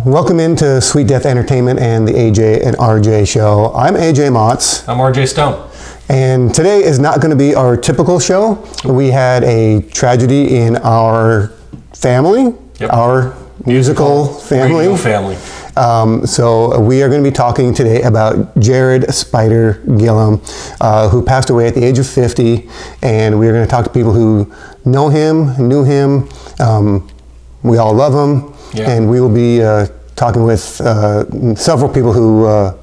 Welcome into Sweet Death Entertainment and the AJ and RJ show. I'm AJ Motz. I'm RJ Stone. And today is not going to be our typical show. We had a tragedy in our family, our musical family. Radio family. So we are going to be talking today about Jarrod Spyder Gilham, who passed away at the age of 50. And we are going to talk to people who know him, knew him. We all love him. Yeah. And we will be talking with several people who...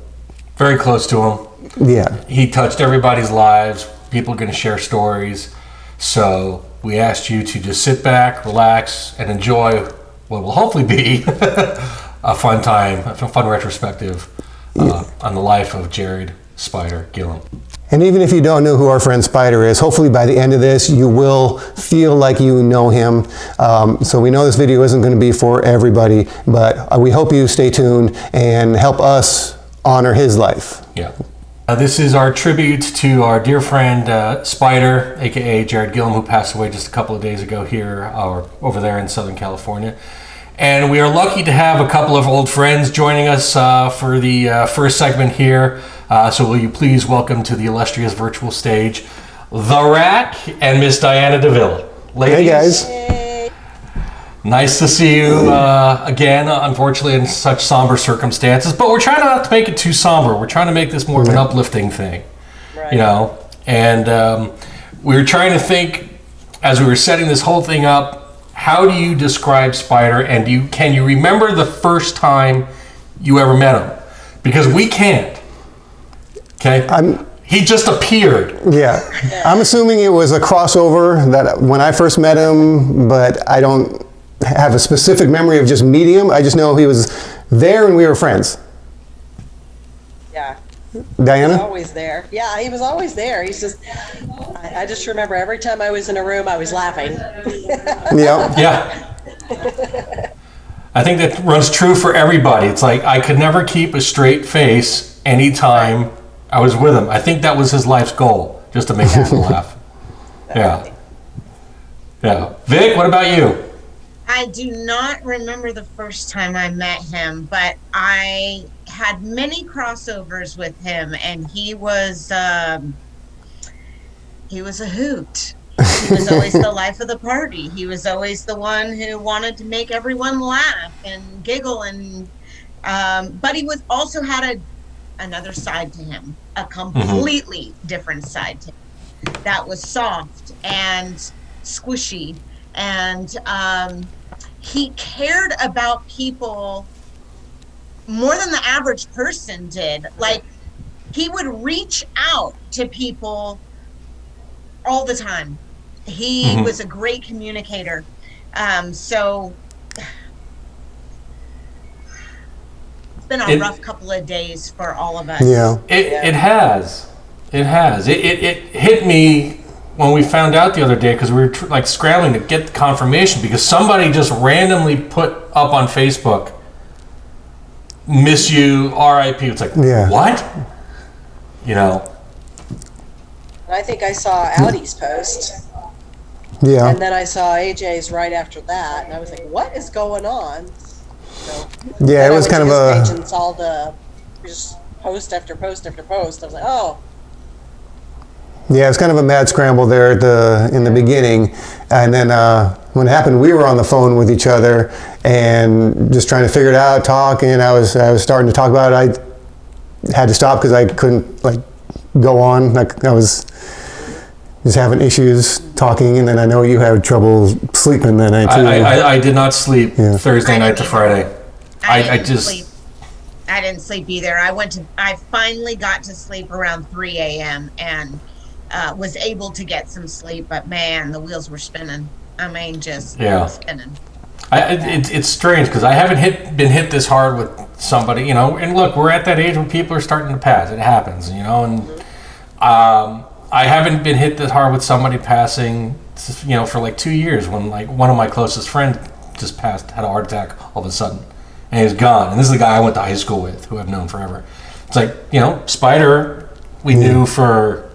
very close to him. Yeah. He touched everybody's lives. People are going to share stories. So we asked you to just sit back, relax, and enjoy what will hopefully be a fun time, a fun retrospective on the life of Jarrod Spyder Gilham. And even if you don't know who our friend Spyder is, hopefully by the end of this, you will feel like you know him. So we know this video isn't going to be for everybody, but we hope you stay tuned and help us honor his life. Yeah. This is our tribute to our dear friend Spyder, aka Jarrod Gilham, who passed away just a couple of days ago here or over there in Southern California. And we are lucky to have a couple of old friends joining us for the first segment here. So will you please welcome to the illustrious virtual stage, The Rack and Miss Diana DeVille. Ladies. Hey guys. Hey. Nice to see you again, unfortunately in such somber circumstances, but we're trying not to make it too somber. We're trying to make this more of an uplifting thing, Right. you know? And we were trying to think, as we were setting this whole thing up, how do you describe Spyder, and can you remember the first time you ever met him? Because we can't. Okay? He just appeared. Yeah. I'm assuming it was a crossover that when I first met him, but I don't have a specific memory of just meeting him. I just know he was there and we were friends. Yeah. Diana? He was always there. Yeah, he was always there. He's just, I just remember every time I was in a room, I was laughing. Yeah. Yeah. I think that runs true for everybody. It's like I could never keep a straight face anytime I was with him. I think that was his life's goal, just to make people laugh. Yeah. Yeah. Vic, what about you? I do not remember the first time I met him, but I had many crossovers with him, and he was a hoot. He was always the life of the party. He was always the one who wanted to make everyone laugh and giggle, and but he was also had another side to him, a completely different side to him that was soft and squishy, and he cared about people more than the average person did. Like, he would reach out to people all the time. He was a great communicator. So it's been a rough couple of days for all of us. Yeah. It has. It has. It hit me when we found out the other day, because we were like scrambling to get the confirmation, because somebody just randomly put up on Facebook, "Miss you, R.I.P." It's like, what? You know. I think I saw Audie's post. Yeah. And then I saw AJ's right after that, and I was like, what is going on? So, Yeah, it was kind of a... and saw the just post after post after post. I was like, oh. Yeah, it was kind of a mad scramble there in the beginning, and then when it happened, we were on the phone with each other and just trying to figure it out, talking. I was starting to talk about it. I had to stop because I couldn't go on. I was just having issues talking, and then I know you had trouble sleeping that night too. I did not sleep Thursday night to Friday. I didn't sleep either. I finally got to sleep around 3 a.m. and was able to get some sleep, but man, the wheels were spinning. I mean, just spinning. It's strange because I haven't been hit this hard with somebody, you know. And look, we're at that age where people are starting to pass. It happens, you know. And I haven't been hit this hard with somebody passing, you know, for like 2 years. When like one of my closest friends just passed, had a heart attack all of a sudden, and he's gone. And this is the guy I went to high school with, who I've known forever. It's like, you know, Spyder, we knew for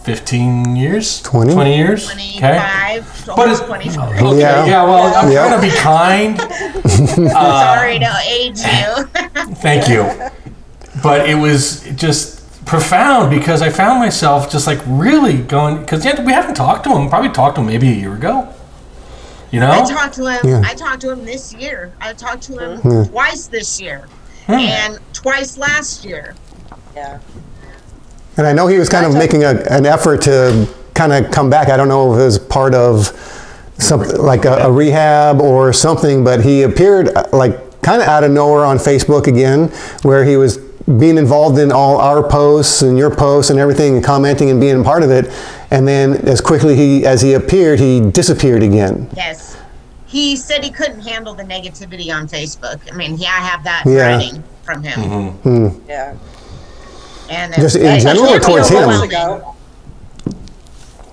15 years? 20? 20 years? 25, But almost it's, 25. okay, yeah, well, I'm trying to be kind. Sorry to age you. Thank you. But it was just profound because I found myself just like really going, because we haven't talked to him, probably talked to him maybe a year ago. You know? I talked to him. Yeah. I talked to him this year. I talked to him twice this year, and twice last year. Yeah. And I know he was kind of making an effort to kind of come back. I don't know if it was part of something like a rehab or something, but he appeared like kind of out of nowhere on Facebook again, where he was being involved in all our posts and your posts and everything, and commenting and being part of it. And then as quickly as he appeared, he disappeared again. Yes, he said he couldn't handle the negativity on Facebook. I mean, I have that Yeah. writing from him. Yeah. And Just in general or towards him? Ago.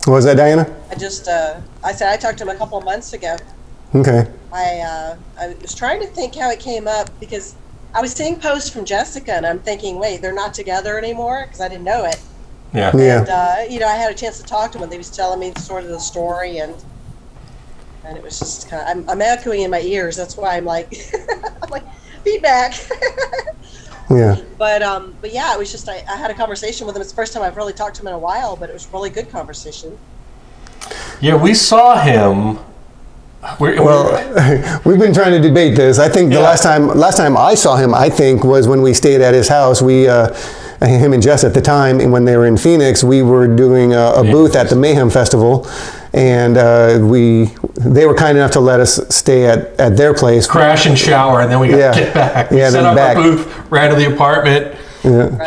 What was that, Diana? I said I talked to him a couple of months ago. Okay. I was trying to think how it came up because I was seeing posts from Jessica and I'm thinking, wait, they're not together anymore because I didn't know it. Yeah. Yeah. And I had a chance to talk to him and he was telling me sort of the story and it was just kind of I'm echoing in my ears. That's why I'm like I'm like feedback. Yeah. But yeah, it was just I had a conversation with him. It's the first time I've really talked to him in a while, but it was a really good conversation. Yeah, we saw him. Well, we've been trying to debate this. I think the last time I saw him, I think, was when we stayed at his house. Him and Jess at the time, and when they were in Phoenix, we were doing a booth at the Mayhem Festival, and they were kind enough to let us stay at their place. Crash and shower, and then we got to get back. We set up our booth, ran to the apartment,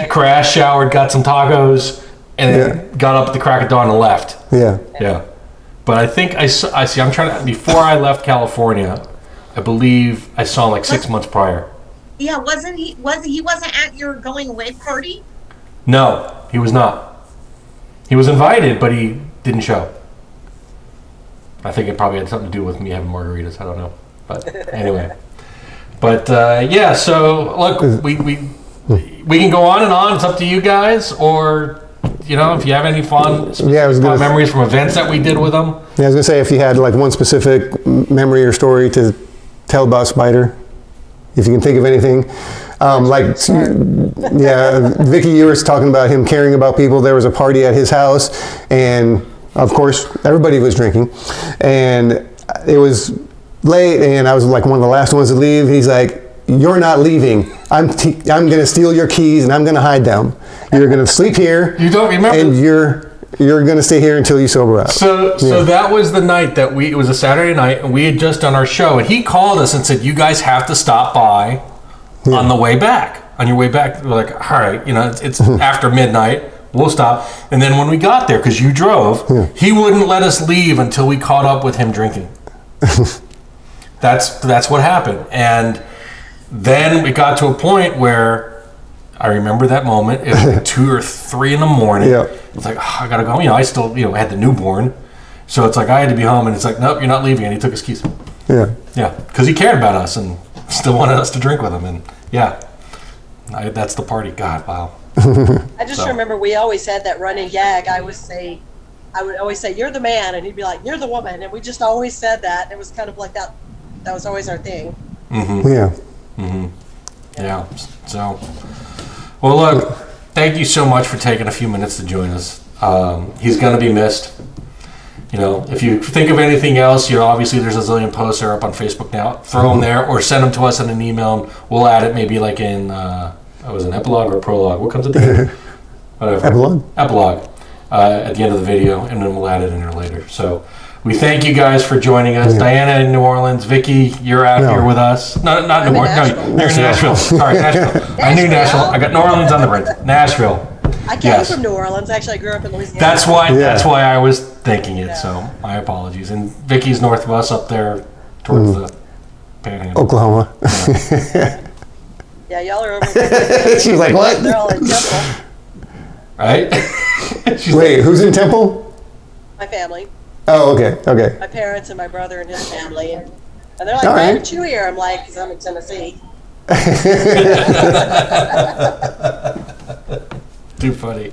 crashed, showered, got some tacos, and then got up at the crack of dawn and left. Yeah. Yeah. But I think I see. I'm trying to. Before I left California, I believe I saw him like 6 months prior. Yeah, he wasn't at your going away party? No, he was not. He was invited, but he didn't show. I think it probably had something to do with me having margaritas. I don't know, but anyway. But yeah, so look, we can go on and on. It's up to you guys, or if you have any fun memories from events that we did with them. Yeah, I was gonna say if you had like one specific memory or story to tell about Spyder, if you can think of anything. Vicky, you were talking about him caring about people. There was a party at his house, and of course, everybody was drinking, and it was late, and I was like one of the last ones to leave. He's like, "You're not leaving. I'm going to steal your keys, and I'm going to hide them. You're going to sleep here. You don't remember? And you're going to stay here until you sober up." So that was the night that it was a Saturday night, and we had just done our show, and he called us and said, "You guys have to stop by on the way back. On your way back." We're like, "All right, it's after midnight. We'll stop." And then when we got there, because you drove, he wouldn't let us leave until we caught up with him drinking. That's what happened. And then we got to a point where I remember that moment. It was like 2 or 3 in the morning. Yeah. It's like, I gotta go. I still, had the newborn, so it's like I had to be home. And it's like, nope, you're not leaving. And he took his keys. Yeah. Yeah, because he cared about us and still wanted us to drink with him. And that's the party. God, wow. I just remember we always had that running gag. I would always say, "You're the man," and he'd be like, "You're the woman," and we just always said that. It was kind of like that. That was always our thing. Mm-hmm. Yeah. Mm-hmm. Yeah. So, well, look, thank you so much for taking a few minutes to join us. He's going to be missed. If you think of anything else, obviously there's a zillion posts that are up on Facebook now. Throw them there or send them to us in an email, and we'll add it maybe like in, was it an epilogue or a prologue? What comes at the end? Whatever. Epilogue. At the end of the video, and then we'll add it in there later. So we thank you guys for joining us. Yeah. Diana in New Orleans. Vicky, you're out here with us. Not New Orleans. No, you're in Nashville. Sorry, Nashville. I knew Nashville. I got New Orleans on the brain. Nashville. I came from New Orleans. Actually, I grew up in Louisiana. That's why I was thinking it. So my apologies. And Vicky's north of us, up there towards the Panhandle, Oklahoma. Yeah, y'all are over there. She's like, what? They're all in Temple. Right? Wait, who's in Temple? My family. Oh, okay. My parents and my brother and his family. And they're like, "Why aren't you here?" I'm like, "Because I'm in Tennessee." Too funny.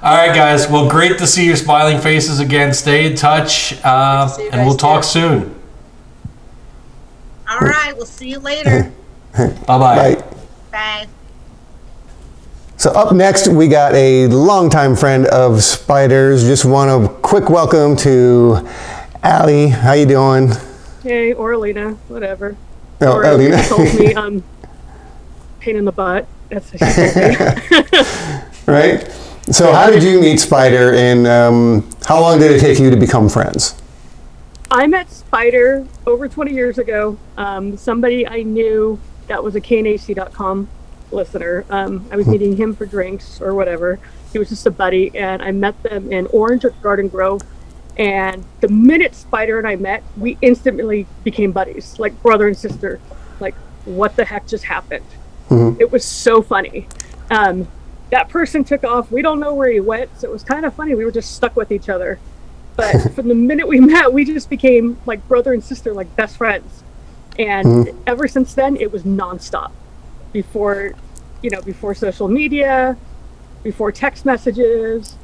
All right, guys. Well, great to see your smiling faces again. Stay in touch, and we'll talk soon. All right. We'll see you later. Bye-bye. Bye. Bye. So up next, we got a longtime friend of Spyder's. Just want a quick welcome to Allie. How you doing? Hey, or Alina, whatever. Oh, or Alina. Told me pain in the butt. That's what she told me. Right? So how did you meet Spyder, and how long did it take you to become friends? I met Spyder over 20 years ago. Somebody I knew that was a KNAC.com listener. I was meeting him for drinks or whatever. He was just a buddy, and I met them in Orange at Garden Grove. And the minute Spyder and I met, we instantly became buddies, like brother and sister. Like, what the heck just happened? Mm-hmm. It was so funny. That person took off. We don't know where he went, so it was kind of funny. We were just stuck with each other. But from the minute we met, we just became like brother and sister, like best friends. And ever since then, it was nonstop. Before social media, before text messages,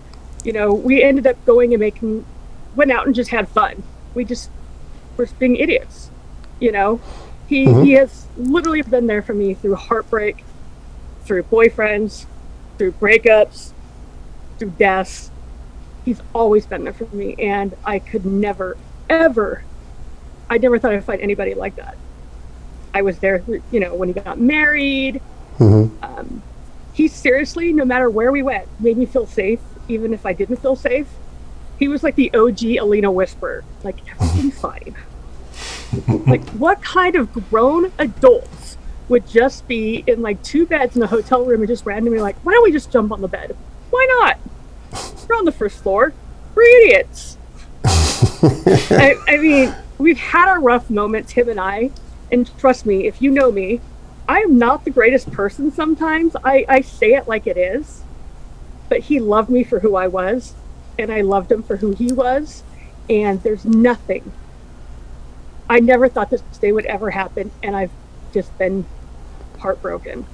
we ended up going and went out and just had fun. We just were being idiots. He has literally been there for me through heartbreak, through boyfriends, through breakups, through deaths. He's always been there for me, and I could never, ever, I never thought I'd find anybody like that. I was there, when he got married. He seriously, no matter where we went, made me feel safe, even if I didn't feel safe. He was like the OG Alina whisperer, like, everything's fine. Like, what kind of grown adults would just be in like 2 beds in a hotel room and just randomly like, why don't we just jump on the bed? Why not? We're on the first floor. We're idiots. I mean, we've had our rough moments, him and I, and trust me, if you know me, I am not the greatest person sometimes. I say it like it is, but he loved me for who I was, and I loved him for who he was, and there's nothing. I never thought this day would ever happen, and I've just been heartbroken.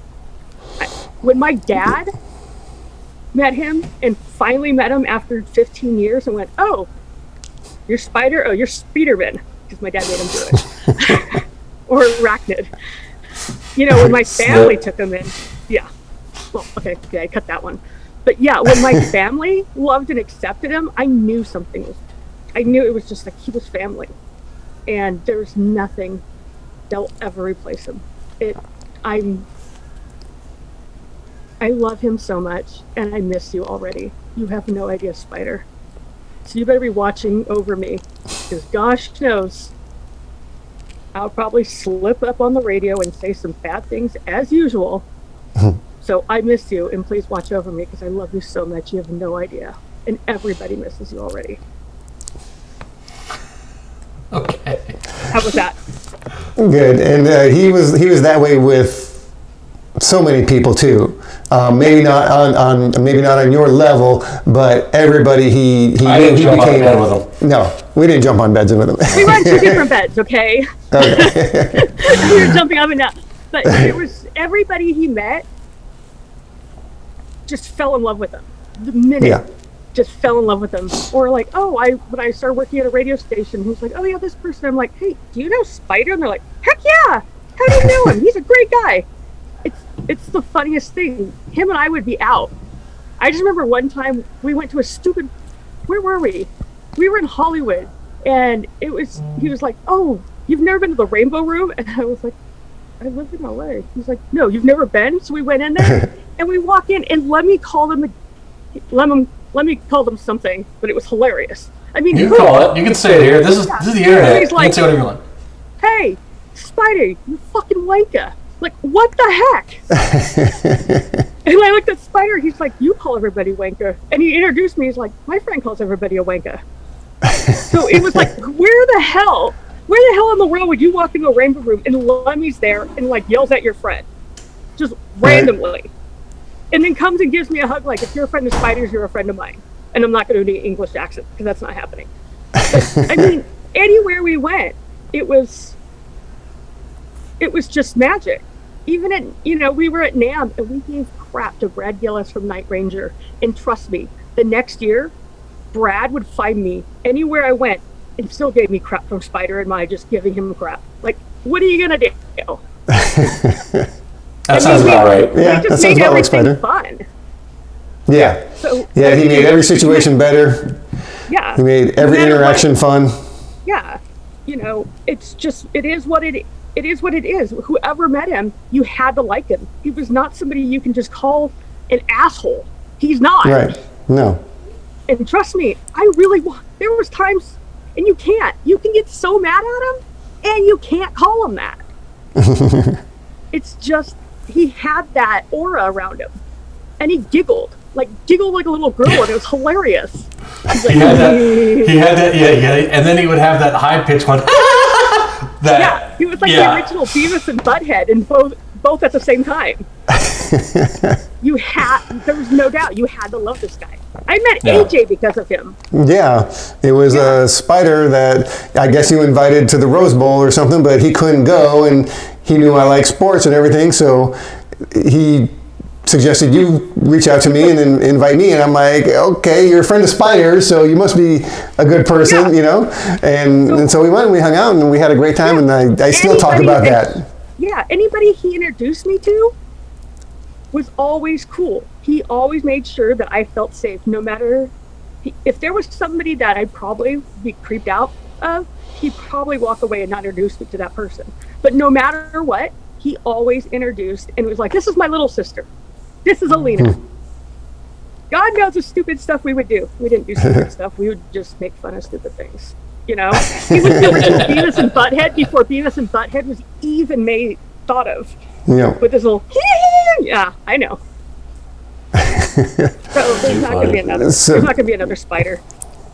When my dad met him and finally met him after 15 years and went, oh, you're Spyder? Oh, you're Spiderman, because my dad made him do it. Or Arachnid. When my family took him in, yeah. Well, okay, I cut that one. But yeah, when my family loved and accepted him, I knew it was just like he was family. And there's nothing that'll ever replace him. I love him so much, and I miss you already. You have no idea, Spyder. So you better be watching over me, because gosh knows, I'll probably slip up on the radio and say some bad things as usual. So I miss you, and please watch over me, because I love you so much. You have no idea. And everybody misses you already. Okay. How was that? Good. And he was that way with so many people too. Maybe not on your level, but everybody he didn't he jump became. on bed with him. No, we didn't jump on beds with him. We were on 2 different beds, okay? Okay. We were jumping up and down. But it was everybody he met just fell in love with him. The minute just fell in love with him. Or like, when I started working at a radio station, he was like, oh yeah, this person. I'm like, hey, do you know Spyder? And they're like, heck yeah! How do you know him? He's a great guy. It's the funniest thing. Him and I would be out. I just remember one time we went to where were we? We were in Hollywood, and he was like, oh, you've never been to the Rainbow Room? And I was like, I live in LA. He's like, no, you've never been? So we went in there, and we walk in, and let me call them something, but it was hilarious. I mean, you can call it. You can say it here. This is the internet. He's like, you can say whatever you want. Hey, Spyder, you fucking wanker. Like, what the heck? And I looked at Spyder, he's like, you call everybody wanker. And he introduced me, he's like, my friend calls everybody a wanker. So it was like, where the hell in the world would you walk into a Rainbow Room and Lemmy's there and like yells at your friend? Just randomly. And then comes and gives me a hug like, if you're a friend of Spyder's, you're a friend of mine. And I'm not going to do the English accent, because that's not happening. But, I mean, anywhere we went, it was just magic. Even at, we were at NAMM and we gave crap to Brad Gillis from Night Ranger. And trust me, the next year, Brad would find me anywhere I went and still gave me crap from Spyder and my just giving him crap. Like, what are you going to do? That sounds about right. Yeah, that sounds about like Spyder. Fun. Yeah. So, yeah, he made every situation better. Yeah. He made every interaction fun. Yeah. You know, it's just, it is what it is. Whoever met him, you had to like him. He was not somebody you can just call an asshole. He's not. Right. No. And trust me, there was times, and you can get so mad at him, and you can't call him that. It's just, he had that aura around him. And he giggled like a little girl, and it was hilarious. Like, he had that, yeah, and then he would have that high pitched one. He was like the original Beavis and Butthead, and both at the same time. There was no doubt, you had to love this guy. I met AJ because of him. Yeah, it was a Spyder that I guess you invited to the Rose Bowl or something, but he couldn't go, and he knew I like sports and everything, so he suggested you reach out to me and then invite me, and I'm like, okay, you're a friend of Spyder, so you must be a good person, you know? And so we went and we hung out and we had a great time, and I still talk about that. Yeah, anybody he introduced me to was always cool. He always made sure that I felt safe, no matter if there was somebody that I'd probably be creeped out of, he'd probably walk away and not introduce me to that person. But no matter what, he always introduced and was like, this is my little sister. This is Alina. God knows the stupid stuff we would do. We didn't do stupid stuff. We would just make fun of stupid things. You know? He was the original Beavis and Butthead before Beavis and Butthead was even thought of. Yeah. With this little, yeah, I know. So there's not going to be another. There's not going to be another Spyder.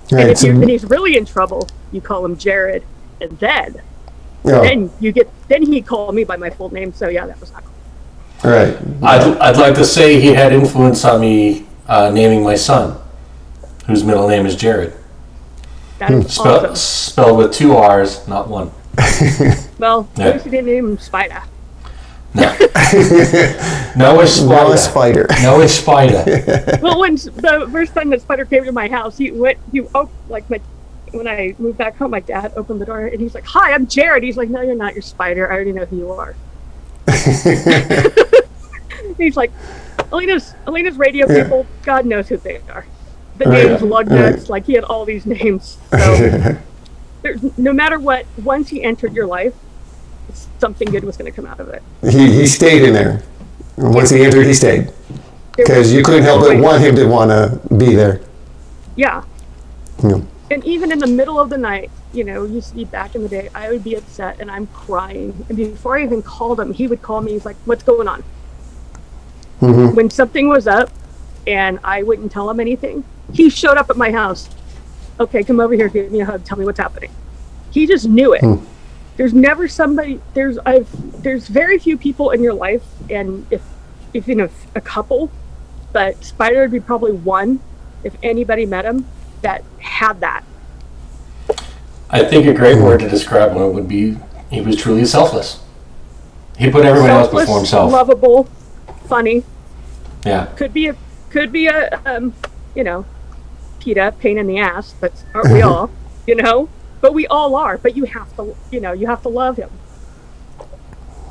Right, and if he's really in trouble, you call him Jarrod, and then he called me by my full name. So yeah, that was not cool. All right. I'd like to say he had influence on me naming my son, whose middle name is Jarrod. That is awesome. Spelled with 2 R's, not 1. Well, at least he didn't name him Spyder. No. No is Spyder. No is Spyder. Well, when the first time that Spyder came to my house, when I moved back home, my dad opened the door and he's like, "Hi, I'm Jarrod." He's like, "No, you're not. You're Spyder. I already know who you are." He's like, Alina's radio people, God knows who they are. The names Lugnuts, like he had all these names. So there's no matter what, once he entered your life, something good was going to come out of it. He stayed in there. Once he entered, he stayed. Because you couldn't help but want him to want to be there. Yeah. And even in the middle of the night, used to be back in the day, I would be upset and I'm crying. And before I even called him, he would call me. He's like, "What's going on?" Mm-hmm. When something was up and I wouldn't tell him anything, he showed up at my house. "Okay, come over here, give me a hug, tell me what's happening." He just knew it. There's never somebody, there's very few people in your life, and if a couple, but Spyder would be probably one, if anybody met him, that had that. I think a great word to describe him would be he was truly selfless. He put everyone else before himself. Lovable, funny. Yeah. Could be a PETA, pain in the ass, but aren't we all? But we all are. But you have to love him.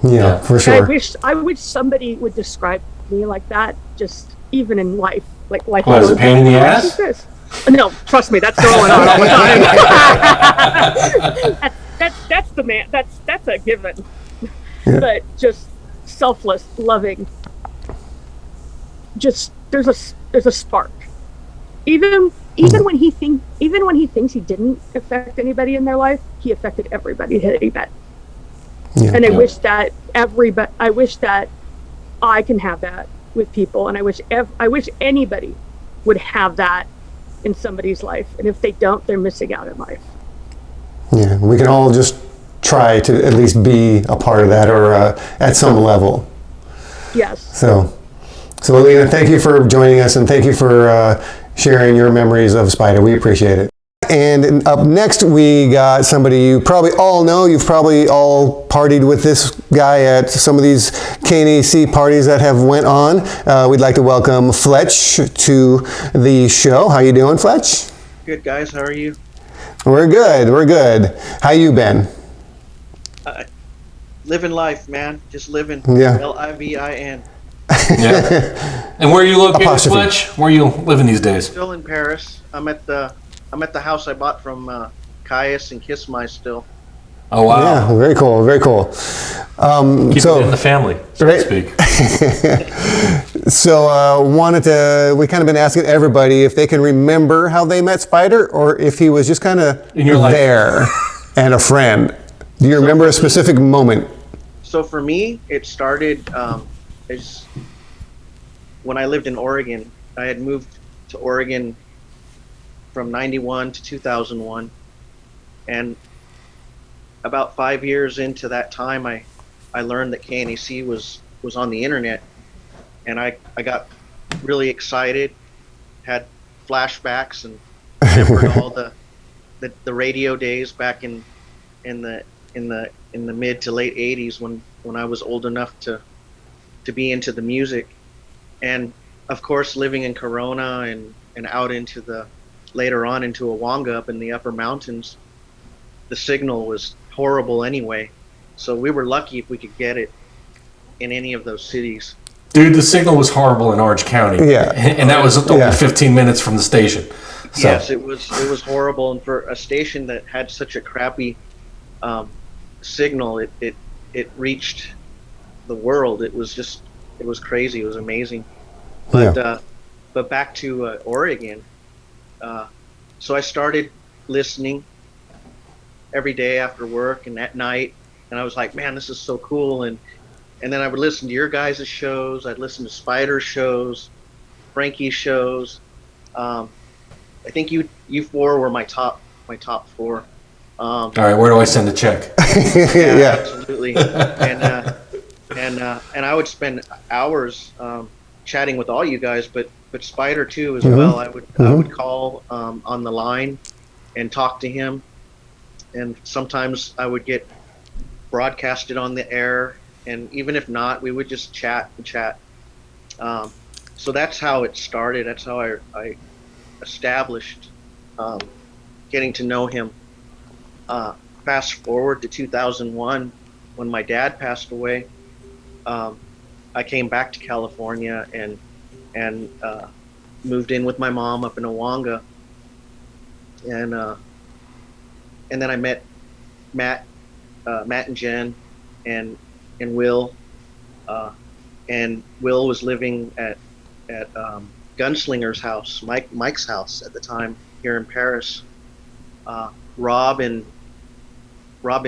Yeah, for sure. I wish somebody would describe me like that, just even in life. Like life. What is it, pain in the ass? No, trust me, that's going on all the time. that's the man. That's a given. Yeah. But just selfless, loving. Just there's a spark. Even when he thinks he didn't affect anybody in their life, he affected everybody that he met. Yeah. And I wish that I can have that with people, and I wish anybody would have that in somebody's life, and if they don't, they're missing out in life. Yeah, we can all just try to at least be a part of that, or at some level. Yes. So Alina, thank you for joining us, and thank you for sharing your memories of Spyder. We appreciate it. And up next, we got somebody you probably all know. You've probably all partied with this guy at some of these KNAC parties that have went on. We'd like to welcome Fletch to the show. How you doing, Fletch? Good, guys. How are you? We're good. We're good. How you been? Living life, man. Just living. Yeah. Livin. Yeah. And where are you located, Apostrophe. Fletch? Where are you living these days? Still in Paris. I'm at the house I bought from Caius and Kismai still. Oh, wow. Yeah, very cool. Very cool. Keep it in the family, so right. to speak. So we kind of been asking everybody if they can remember how they met Spyder, or if he was just kind of In your life. there and a friend. Do you remember a specific moment? So for me, it started as when I lived in Oregon. I had moved to Oregon from 91 to 2001. And about 5 years into that time, I learned that KNAC was on the internet. And I got really excited, had flashbacks, and remembered all the radio days back in the mid to late 80s when I was old enough to be into the music. And of course, living in Corona and out later on into Awanga up in the upper mountains, the signal was horrible anyway. So we were lucky if we could get it in any of those cities. Dude, the signal was horrible in Orange County. Yeah. And that was only 15 minutes from the station. So. Yes, it was horrible. And for a station that had such a crappy signal, it reached the world. It was crazy. It was amazing. But back to Oregon. So I started listening every day after work and at night, and I was like, man, this is so cool. And then I would listen to your guys' shows. I'd listen to Spyder's shows, Frankie's shows. I think you four were my top four. All right, where do I send a check? Yeah. Absolutely. And I would spend hours chatting with all you guys, but Spyder too as well. I would call on the line and talk to him, and sometimes I would get broadcasted on the air, and even if not, we would just chat. So that's how it started. That's how I established getting to know him. Fast forward to 2001, when my dad passed away. I came back to California and moved in with my mom up in Awanga, and then I met Matt and Jen and Will, and Will was living at Gunslinger's house, Mike's house at the time here in Paris. Rob and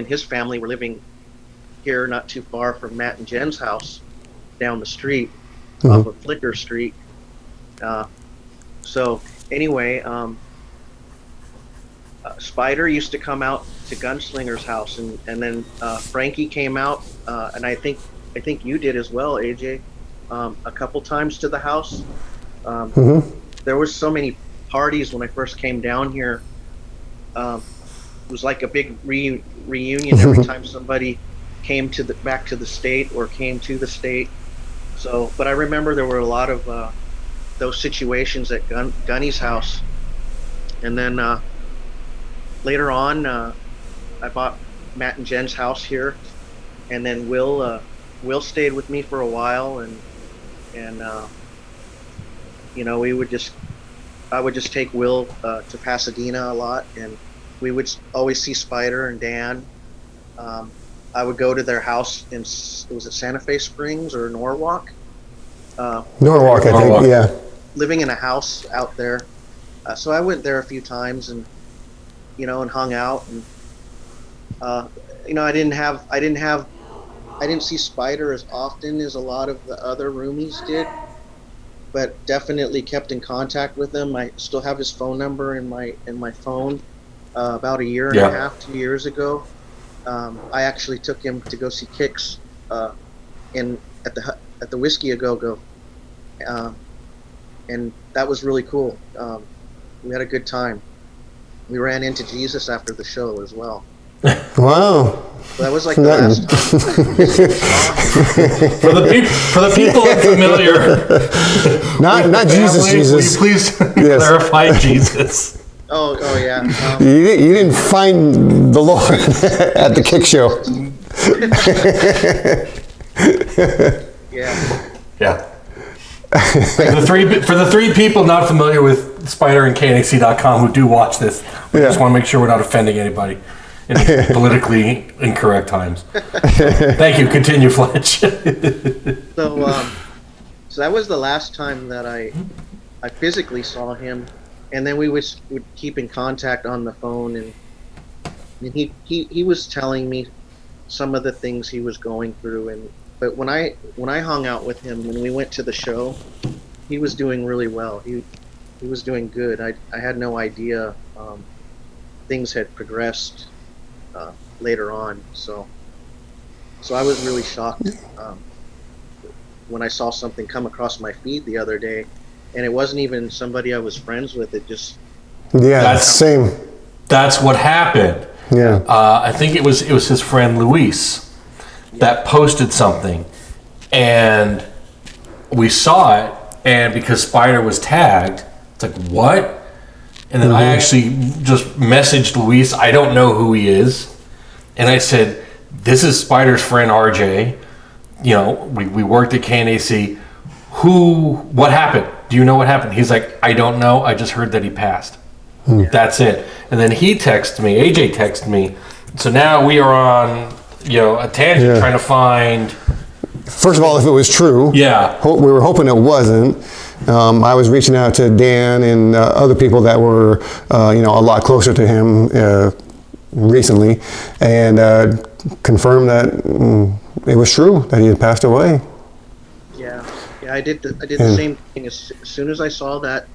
his family were living here not too far from Matt and Jen's house down the street off of Flicker Street. So anyway, Spyder used to come out to Gunslinger's house, and then Frankie came out, and I think you did as well, AJ, a couple times to the house. There was so many parties when I first came down here. It was like a big reunion every time somebody came back to the state or came to the state. So, but I remember there were a lot of those situations at Gunny's house, and then later on, I bought Matt and Jen's house here, and then Will stayed with me for a while, and I would just take Will to Pasadena a lot, and we would always see Spyder and Dan. I would go to their house was it Santa Fe Springs or Norwalk? Norwalk, I think, yeah. Living in a house out there. So I went there a few times and hung out, and I didn't see Spyder as often as a lot of the other roomies did, but definitely kept in contact with him. I still have his phone number in my phone. About a year and a half, 2 years ago, I actually took him to go see Kix at the Whiskey A Go Go, and that was really cool. We had a good time. we ran into Jesus after the show as well. Wow. So that was like the last time. For the people unfamiliar, Not Jesus, family, Jesus. will you please clarify Jesus? Oh yeah. You didn't find the Lord at the kick show. Yeah. Yeah. For the three people not familiar with Spyder and KNAC.com who do watch this, we just want to make sure we're not offending anybody in politically incorrect times. Thank you. Continue, Fletch. So that was the last time that I physically saw him, and then we would keep in contact on the phone, and he was telling me some of the things he was going through, but when I hung out with him when we went to the show, he was doing really well. He was doing good. I had no idea things had progressed later on. So I was really shocked when I saw something come across my feed the other day, and it wasn't even somebody I was friends with. It just Same. That's what happened. Yeah. I think it was his friend Luis that posted something, and we saw it, and because Spyder was tagged, it's like, what? And then I actually just messaged Luis. I don't know who he is, and I said, this is Spyder's friend RJ. You know, we worked at KNAC. What happened? Do you know what happened? He's like, I don't know. I just heard that he passed. That's it. And then he texted me, AJ texted me. So now we are on, a tangent trying to find. First of all, if it was true, we were hoping it wasn't. I was reaching out to Dan and other people that were, a lot closer to him recently, and confirmed that it was true that he had passed away. Yeah, I did the same thing. As soon as I saw that,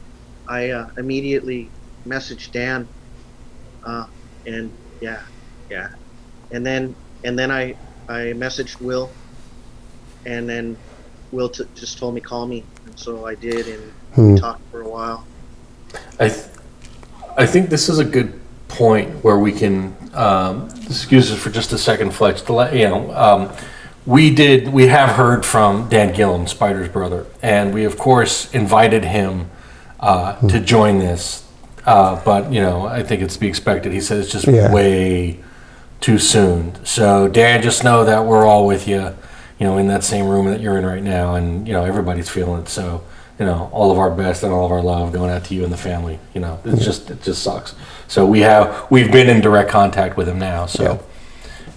I immediately messaged Dan, and then I messaged Will, and then Will just told me call me, and so I did, and we talked for a while. I think this is a good point where we can excuse us for just a second, Fletch. To let we have heard from Dan Gilham, Spyder's brother, and we of course invited him to join this, but I think it's to be expected. He said it's just way too soon. So Dan, just know that we're all with you, in that same room that you're in right now, and everybody's feeling it. So all of our best and all of our love going out to you and the family. It just sucks. So we've been in direct contact with him now. So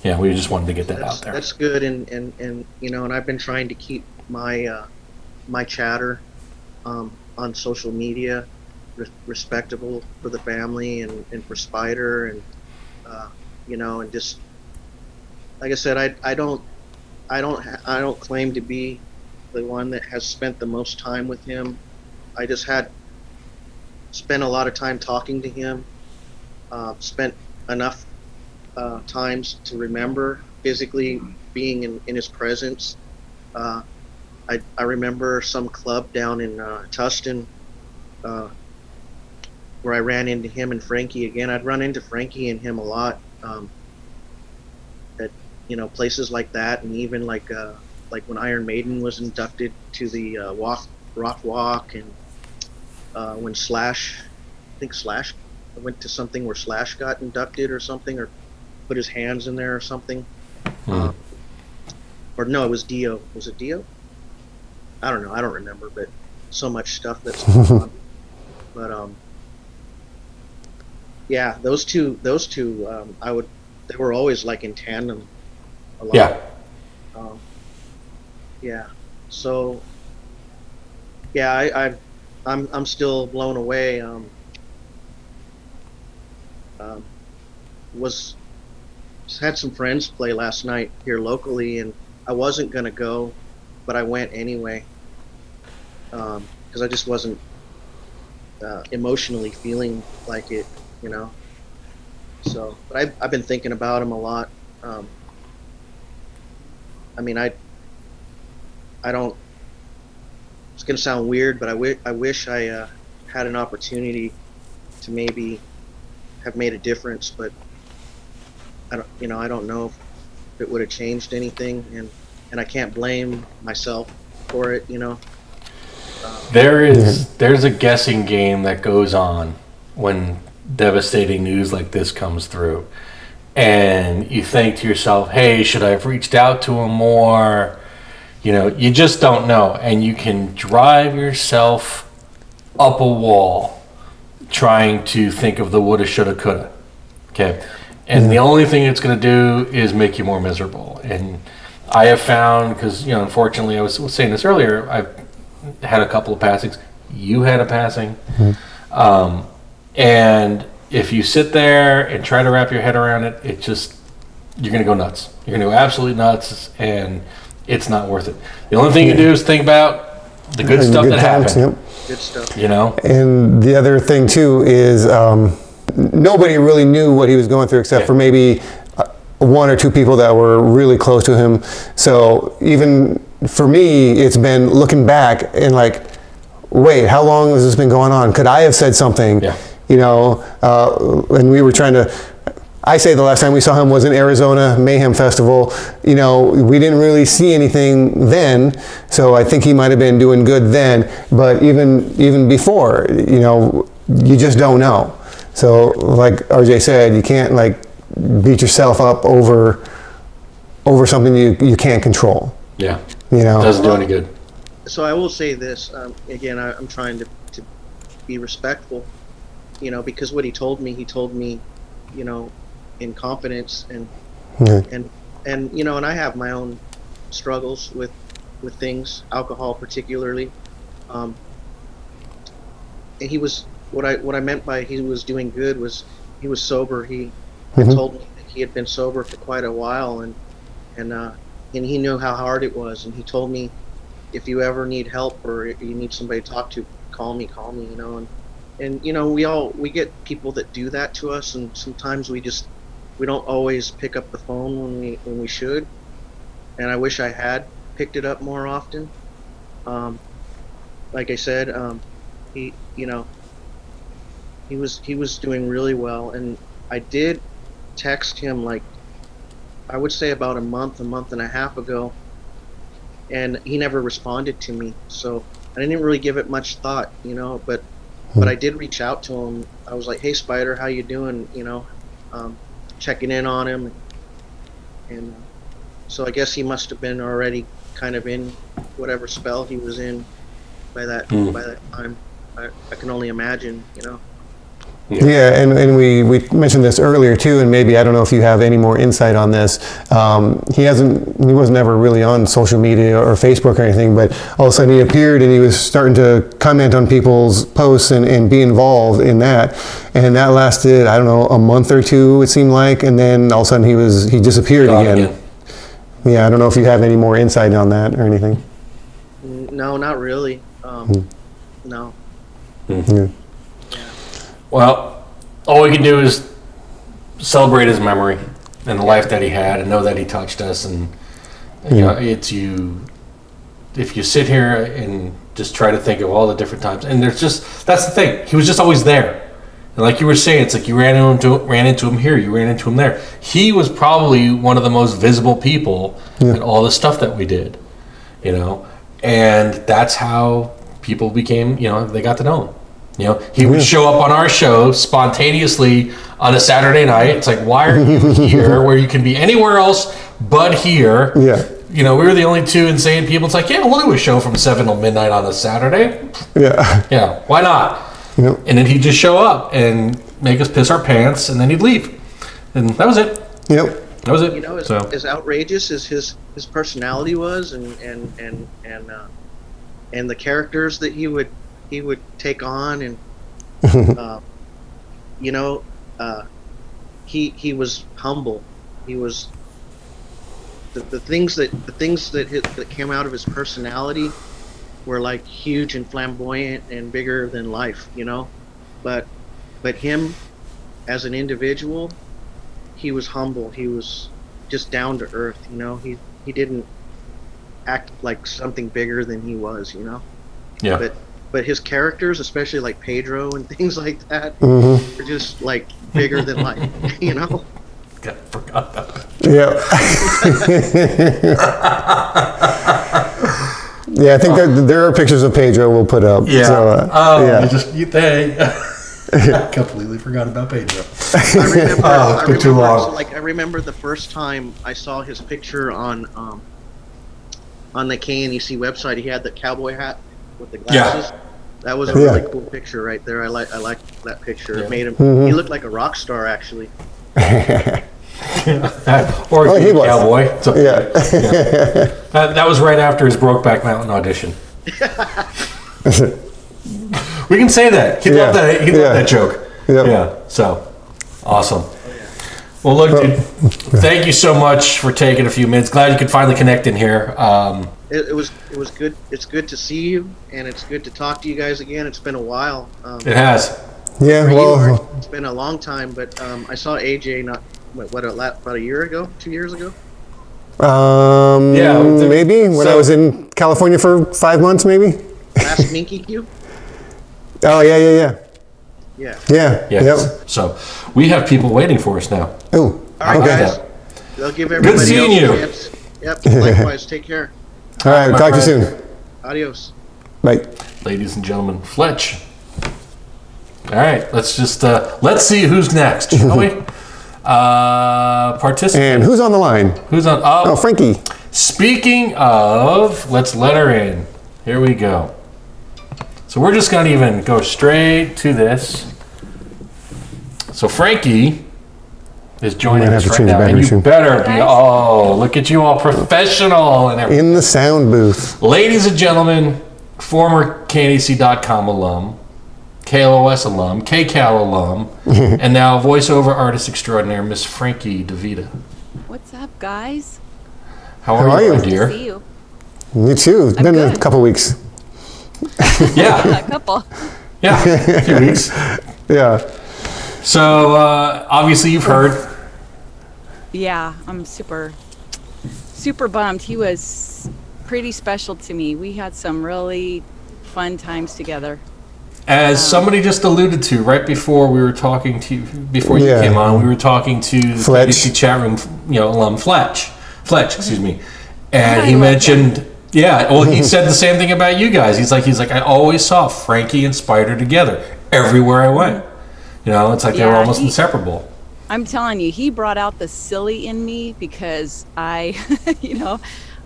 we just wanted to get that out there. That's good, and I've been trying to keep my my chatter on social media respectable for the family and for Spyder, and and just like I said, I don't claim to be the one that has spent the most time with him. I just spent a lot of time talking to him, spent enough times to remember physically being in his presence. I remember some club down in Tustin where I ran into him and Frankie again. I'd run into Frankie and him a lot at places like that, and even like when Iron Maiden was inducted to the Rock Walk, and when Slash went to something where Slash got inducted or something, or put his hands in there or something. Or no, it was Dio. Was it Dio? I don't know. I don't remember, but so much stuff that's going on. But those two, they were always like in tandem a lot. So I'm still blown away. Had some friends play last night here locally, and I wasn't gonna go, but I went anyway because I just wasn't emotionally feeling like it, So, but I've been thinking about him a lot. I don't. It's gonna sound weird, but I wish I had an opportunity to maybe have made a difference, but I don't know if it would have changed anything, and I can't blame myself for it, There's a guessing game that goes on when devastating news like this comes through, and you think to yourself, hey, should I have reached out to him more? You just don't know, and you can drive yourself up a wall trying to think of the woulda, shoulda, coulda. Okay. And the only thing it's going to do is make you more miserable. And I have found, because, unfortunately, I was saying this earlier, I've had a couple of passings. You had a passing. And if you sit there and try to wrap your head around it, you're going to go nuts. You're going to go absolutely nuts, and it's not worth it. The only thing you do is think about the good stuff that happened. Yep. Good stuff. And the other thing, too, is nobody really knew what he was going through except for maybe one or two people that were really close to him. So even for me, it's been looking back and like, wait, how long has this been going on? Could I have said something? Yeah. And we were trying to, I say the last time we saw him was in Arizona Mayhem Festival. We didn't really see anything then, so I think he might have been doing good then. But even before, you just don't know. So, like RJ said, you can't beat yourself up over something you can't control. Yeah. Doesn't do any good. So I will say this again. I'm trying to be respectful, because what he told me, in confidence, and I have my own struggles with things, alcohol particularly. And he was what I meant by he was doing good was he was sober. He told me that he had been sober for quite a while, and he knew how hard it was. And he told me, if you ever need help or you need somebody to talk to, call me, and we get people that do that to us, and sometimes we don't always pick up the phone when we should. And I wish I had picked it up more often. Like I said, he was doing really well, and I did text him I would say about a month and a half ago, and he never responded to me. So I didn't really give it much thought, but I did reach out to him. I was like, hey, Spyder, how you doing? Checking in on him. And so I guess he must have been already kind of in whatever spell he was in by that time. I can only imagine, Yeah, and we mentioned this earlier too, and maybe I don't know if you have any more insight on this. He was never really on social media or Facebook or anything, but all of a sudden he appeared and he was starting to comment on people's posts and be involved in that, and that lasted, I don't know, a month or two it seemed like, and then all of a sudden he disappeared again. Yeah, I don't know if you have any more insight on that or anything. No, not really. No. Yeah. Well, all we can do is celebrate his memory and the life that he had, and know that he touched us. And if you sit here and just try to think of all the different times, and that's the thing. He was just always there. And like you were saying, it's like you ran into him here, you ran into him there. He was probably one of the most visible people in all the stuff that we did, and that's how people became, they got to know him. He would show up on our show spontaneously on a Saturday night. It's like, why are you here where you can be anywhere else but here? Yeah. We were the only two insane people. It's like, yeah, we'll do a show from 7 till midnight on a Saturday. Yeah. Yeah, why not? Yep. And then he'd just show up and make us piss our pants, and then he'd leave. And that was it. Yep. That was it. As outrageous as his personality was, and the characters that he would take on, and he was humble. He was the things that came out of his personality were huge and flamboyant and bigger than life, but him as an individual, he was humble. He was just down to earth, He didn't act like something bigger than he was, Yeah. But but his characters, especially like Pedro and things like that, are just like bigger than life, you know? God, forgot that. Yeah. Yeah, I think that there are pictures of Pedro we'll put up. Yeah. So, I completely forgot about Pedro. I been too long. Like I remember the first time I saw his picture on the KNEC website. He had the cowboy hat with the glasses. Yeah. That was a really cool picture right there. I like that picture. It made him. He looked like a rock star actually. Or he was. cowboy. Yeah. That was right after his Brokeback Mountain audition. We can say that. He loved that. He loved that joke. Yep. Yeah. So awesome. Well, look, dude, thank you so much for taking a few minutes. Glad you could finally connect in here. It was good. It's good to see you, and it's good to talk to you guys again. It's been a while. It has. Yeah, For well, you, it's been a long time, but I saw AJ about a year ago, 2 years ago. maybe when I was in California for 5 months, maybe. Last Minky Q. Oh yeah. Yeah. Yeah. Yes. Yep. So we have people waiting for us now. Oh. All right, Okay. guys. They'll give everybody seeing else you. a chance. Yep. Likewise. Take care. All right. My Talk to you friend. soon. Adios. Bye. Ladies and gentlemen, Fletch. All right, let's see who's next, shall we? Participant. And who's on the line? Who's on? Oh, Frankie. Speaking of, let's let her in. Here we go. So we're just gonna even go straight to this. So Frankie is joining Might us have to right change the now, and battery you soon. better be. Oh, look at you all professional and everything. In the sound booth. Ladies and gentlemen, former KNAC.com alum, KLOS alum, KCAL alum, and now voiceover artist extraordinaire, Miss Frankie DeVita. What's up, guys? How are you, my dear? See you. Me too. It's I'm been a good. couple weeks. Yeah, A couple. yeah, a few weeks. Yeah. So, obviously you've heard. Yeah, I'm super bummed. He was pretty special to me. We had some really fun times together. As somebody just alluded to right before we were talking to you, before you Yeah. came on, we were talking to the Fletch. KBC chat room, alum Fletch, excuse me, and I he love mentioned, well, he said the same thing about you guys. He's like, I always saw Frankie and Spyder together everywhere I went. It's like they were Yeah, almost inseparable. I'm telling you, he brought out the silly in me because I,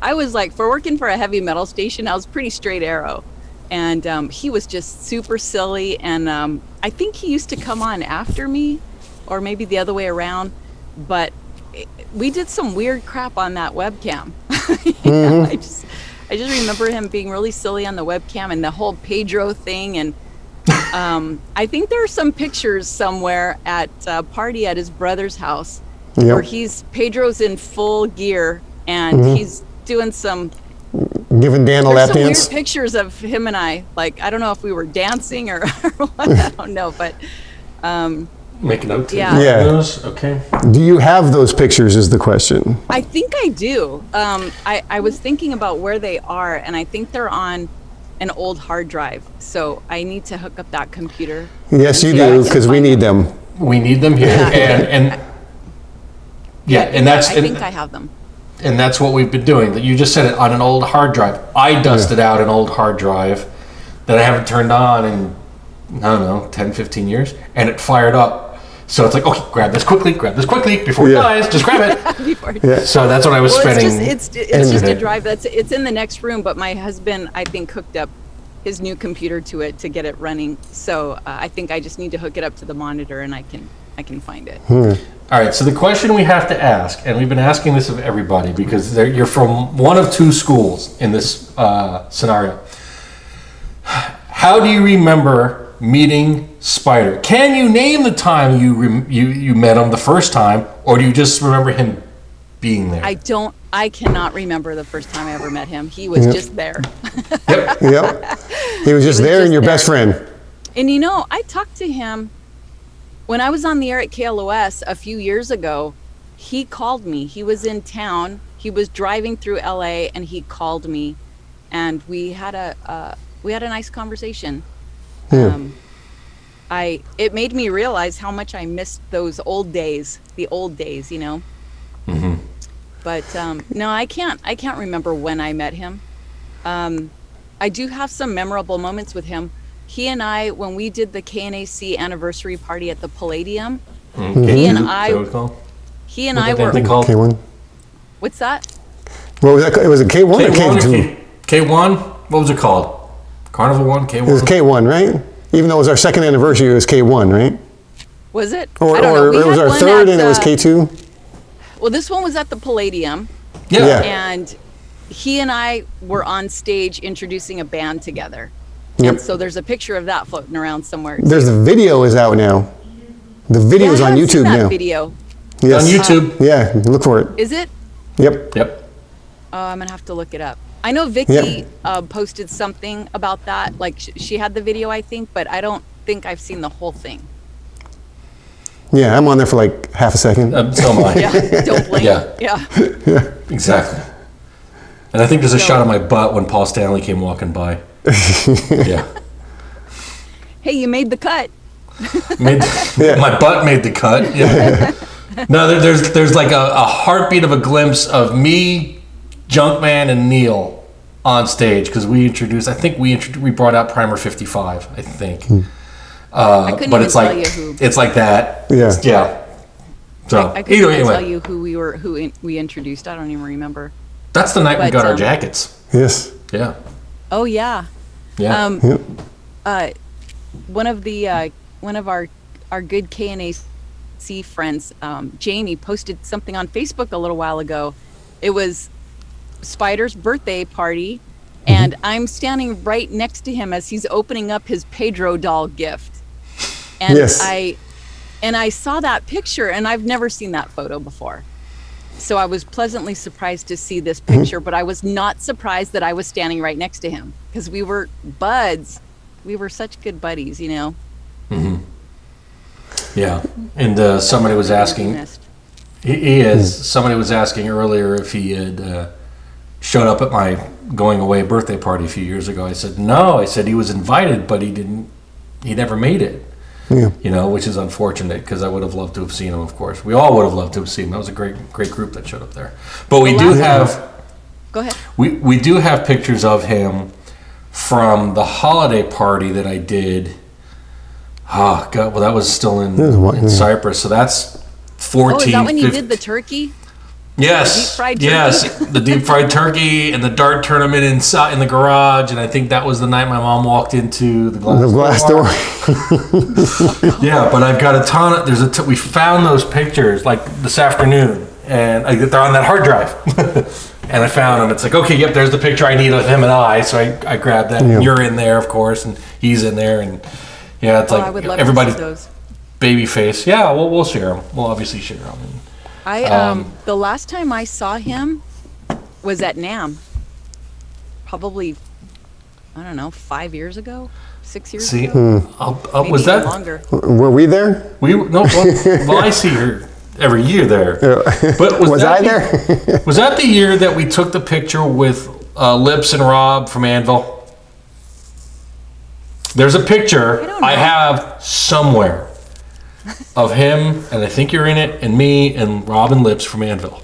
I was like, for working for a heavy metal station, I was pretty straight arrow. And he was just super silly. And I think he used to come on after me, or maybe the other way around. But we did some weird crap on that webcam. I just remember him being really silly on the webcam and the whole Pedro thing. And I think there are some pictures somewhere at a party at his brother's house where Pedro's in full gear and he's doing some. Giving Dan a lap There's some dance. weird pictures of him and I. Like, I don't know if we were dancing or what. I don't know, but Make a note. To Yeah. those. Okay. Do you have those pictures is the question. I think I do. I was thinking about where they are, and I think they're on an old hard drive. So I need to hook up that computer. Yes, you and see if I do, can because we find need them. them. We need them here, and that's I think I have them. And that's what we've been doing. That you just said it on an old hard drive. I dusted out an old hard drive that I haven't turned on in, I don't know, 10, 15 years, and it fired up. So it's like, okay, grab this quickly before it dies. Just grab it. Yeah. So that's what I was spending. It's just a drive it's in the next room. But my husband, I think, hooked up his new computer to it to get it running. So I think I just need to hook it up to the monitor, and I can find it. All right, so the question we have to ask, and we've been asking this of everybody because you're from one of two schools in this scenario. How do you remember meeting Spyder? Can you name the time you met him the first time, or do you just remember him being there? I cannot remember the first time I ever met him. He was just there. Yep. He was just there and your best friend. And I talked to him when I was on the air at KLOS a few years ago. He called me. He was in town. He was driving through LA and he called me, and we had a we had a nice conversation. Yeah. It made me realize how much I missed those old days, the old days, you know. Mm-hmm. But no, I can't remember when I met him. I do have some memorable moments with him. He and I, when we did the KNAC anniversary party at the Palladium, he and I were. K1. What's that? What was that? Was it K1 or K1 K2? K1? What was it called? Carnival 1? K1? It was K1, right? Even though it was our second anniversary, it was K1, right? Was it? Or, I don't know. or it was our third and it was K2? Well, this one was at the Palladium. Yeah. And he and I were on stage introducing a band together. Yep. And so there's a picture of that floating around somewhere. There's the video is out now. The video is I on haven't seen YouTube that now. video. Yes. On YouTube. Yeah, look for it. Is it? Yep. Yep. Oh, I'm gonna have to look it up. I know Vicky posted something about that. Like she had the video, I think, but I don't think I've seen the whole thing. Yeah, I'm on there for like half a second. So am I. Yeah, don't blame. Yeah. Exactly. And I think there's a shot of my butt when Paul Stanley came walking by. Yeah. Hey, you made the cut. My butt made the cut. Yeah. No, there's like a heartbeat of a glimpse of me, Junkman, and Neil on stage because we brought out Primer 55, I think. I couldn't but even it's tell like you who. it's like that. Yeah. Yeah. So I couldn't even anyway, tell you who we introduced. I don't even remember. that's the night we But, got our jackets. Yes. Yeah. Oh yeah. Yeah. Yep. One of our good KNAC friends, Jamie, posted something on Facebook a little while ago. It was Spyder's birthday party, and I'm standing right next to him as he's opening up his Pedro doll gift. And Yes. I saw that picture, and I've never seen that photo before. So I was pleasantly surprised to see this picture, but I was not surprised that I was standing right next to him because we were buds. We were such good buddies, you know. Mm-hmm. Yeah. And somebody was asking. Missed. He is. Somebody was asking earlier if he had showed up at my going away birthday party a few years ago. I said no. I said he was invited, but he didn't. He never made it. Yeah. You know, which is unfortunate because I would have loved to have seen him. Of course, we all would have loved to have seen him. That was a great group that showed up there. But we do have. Go ahead. We do have pictures of him from the holiday party that I did. Oh God! Well, that was still in Cyprus, so that's 14. Oh, is that when you 15 did the turkey? Yes. The deep fried turkey? Yes, the deep fried turkey and the dart tournament in the garage, and I think that was the night my mom walked into the glass door. Yeah, but I've got a ton of. We found those pictures like this afternoon, and they're on that hard drive. And I found them. It's like, okay, yep, there's the picture I need of him and I. So I grabbed that. Yeah. And you're in there, of course, and he's in there, and yeah, it's like I would love everybody. To see those. Baby face. Yeah, we'll share them. We'll obviously share them. The last time I saw him was at NAMM. Probably, I don't know, 5 years ago, 6 years ago. Maybe was that longer? Were we there? Well, I see her every year there. But was I there? Was that the year that we took the picture with Lips and Rob from Anvil? There's a picture I have somewhere of him, and I think you're in it, and me and Rob and Lips from Anvil.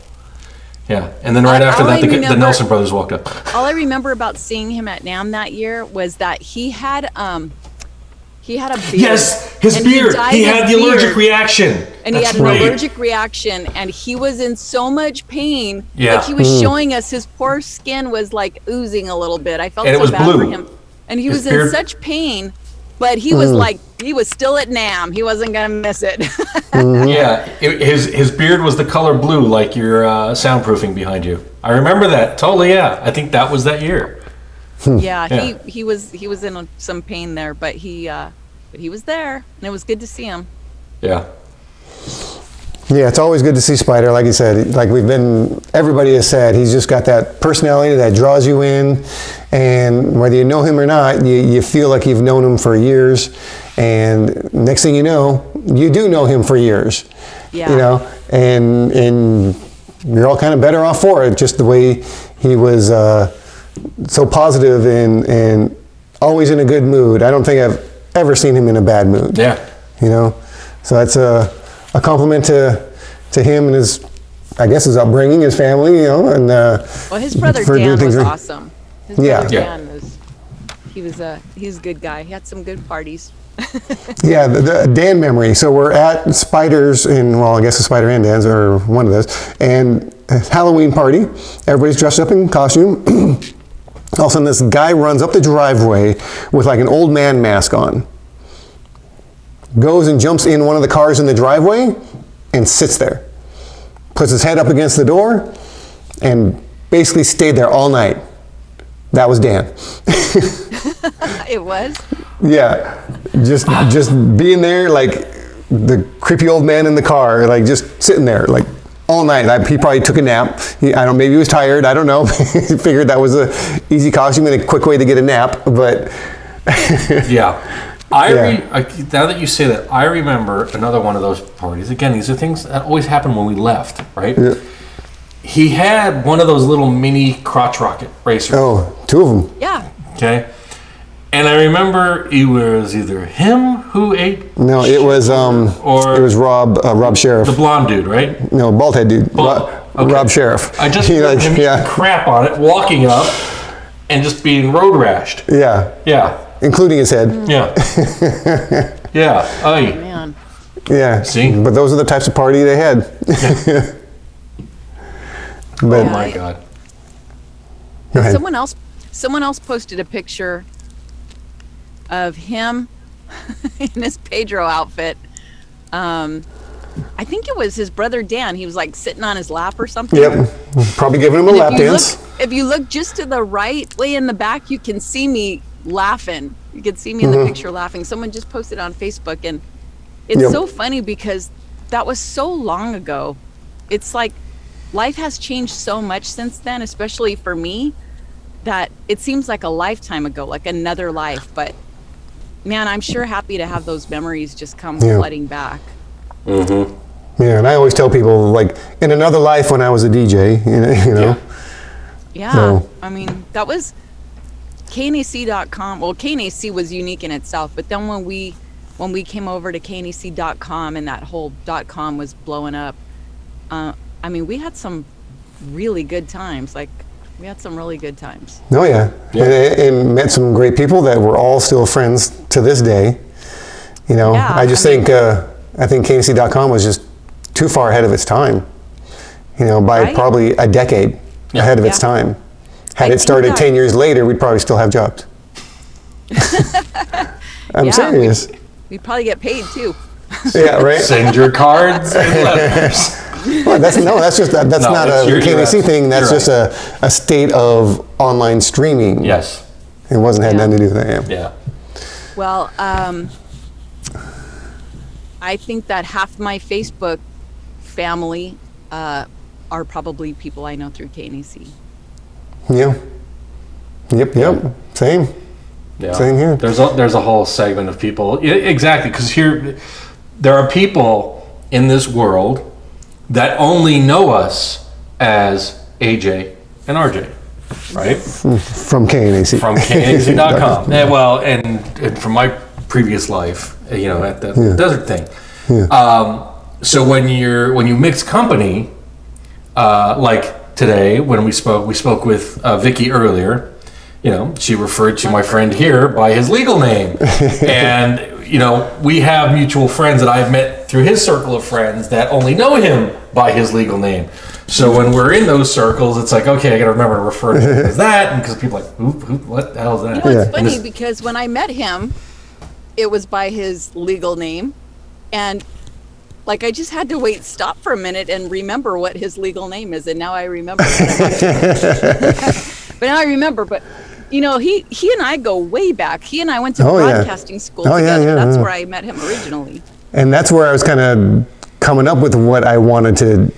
Yeah, and then right after that, the Nelson brothers walked up. All I remember about seeing him at NAMM that year was that he had a beard. Yes, his beard. He had the allergic reaction. And he had an allergic reaction, and he was in so much pain. Yeah. Like he was showing us his poor skin was like oozing a little bit. I felt so bad for him. And he was in such pain, but he was like, he was still at NAMM. He wasn't going to miss it. Yeah, his beard was the color blue, like your soundproofing behind you. I remember that totally. Yeah, I think that was that year. Yeah, he was in some pain there, but he was there, and it was good to see him. Yeah. Yeah, it's always good to see Spyder. Like you said, like everybody has said, he's just got that personality that draws you in, and whether you know him or not, you feel like you've known him for years, and next thing you know, you do know him for years. Yeah. You know, and you're all kind of better off for it, just the way he was so positive and always in a good mood. I don't think I've ever seen him in a bad mood. Yeah. You know, so that's a compliment to him and his, I guess, his upbringing, his family, you know, and Well, his brother for doing Dan things was right. awesome. His brother Yeah. Dan was, he was a good guy. He had some good parties. Yeah, the Dan memory. So we're at Spyder's I guess it's Spyder and Dan's, or one of those, and a Halloween party. Everybody's dressed up in costume. All of a sudden, this guy runs up the driveway with like an old man mask on. Goes and jumps in one of the cars in the driveway and sits there. Puts his head up against the door and basically stayed there all night. That was Dan. It was? Yeah, just being there, like the creepy old man in the car, like just sitting there, like all night. He probably took a nap. I don't know, maybe he was tired. I don't know. He figured that was a easy costume and a quick way to get a nap. But Yeah. Now that you say that, I remember another one of those parties. Again, these are things that always happen when we left, right? Yeah. He had one of those little mini crotch rocket racers. Oh, two of them. Yeah. Okay. And I remember it was either him who ate. No, it was Rob Sheriff. The blonde dude, right? No, bald head dude. Bald. Okay. Rob Sheriff. I just heard him eating crap on it, walking up, and just being road rashed. Yeah. Yeah. Including his head. Yeah. Yeah. Aye. Man. Yeah. See? But those are the types of party they had. Yeah. But Oh my God. go ahead. Someone else posted a picture of him in his Pedro outfit. I think it was his brother Dan. He was like sitting on his lap or something. Yep. Probably giving him a lap dance. If you look just to the right, way in the back, you can see me laughing. You can see me in the picture laughing. Someone just posted on Facebook, and it's so funny because that was so long ago. It's like life has changed so much since then, especially for me, that it seems like a lifetime ago, like another life. But man, I'm sure happy to have those memories just come flooding back. Mm-hmm. Yeah, and I always tell people, like, in another life when I was a DJ, you know. Yeah. So. I mean, that was KNAC.com. Well, KNAC was unique in itself, but then when we came over to KNAC.com and that whole .com was blowing up, I mean, we had some really good times. Like, we had some really good times. Oh yeah, and met some great people that we're all still friends to this day. You know, Yeah, I think KNC.com was just too far ahead of its time. You know, by probably a decade ahead of its time. Had it started 10 years later, we'd probably still have jobs. I'm serious. We'd probably get paid too. Yeah, right. Send your cards and letters. Well, that's not a KNC thing. That's just a state of online streaming. Yes. It had nothing to do with that. Yeah. Well, I think that half my Facebook family are probably people I know through KNAC. Yeah. Yep. Same. Yeah. Same here. There's a whole segment of people. Exactly, because there are people in this world that only know us as AJ and RJ, right? From KNAC. From KNAC.com. and from my previous life, you know, at the desert thing. Yeah. So when you mix company, like today when we spoke with Vicky earlier. You know, she referred to my friend here by his legal name. And, you know, we have mutual friends that I've met through his circle of friends that only know him by his legal name. So when we're in those circles, it's like, okay, I got to remember to refer to him as that. And because people are like, who, what the hell is that? You know, it's funny because when I met him, it was by his legal name. And, like, I just had to stop for a minute and remember what his legal name is. And now I remember. But now I remember. But, you know, he and I go way back. He and I went to broadcasting school together. That's where I met him originally. And that's where I was kind of coming up with what I wanted to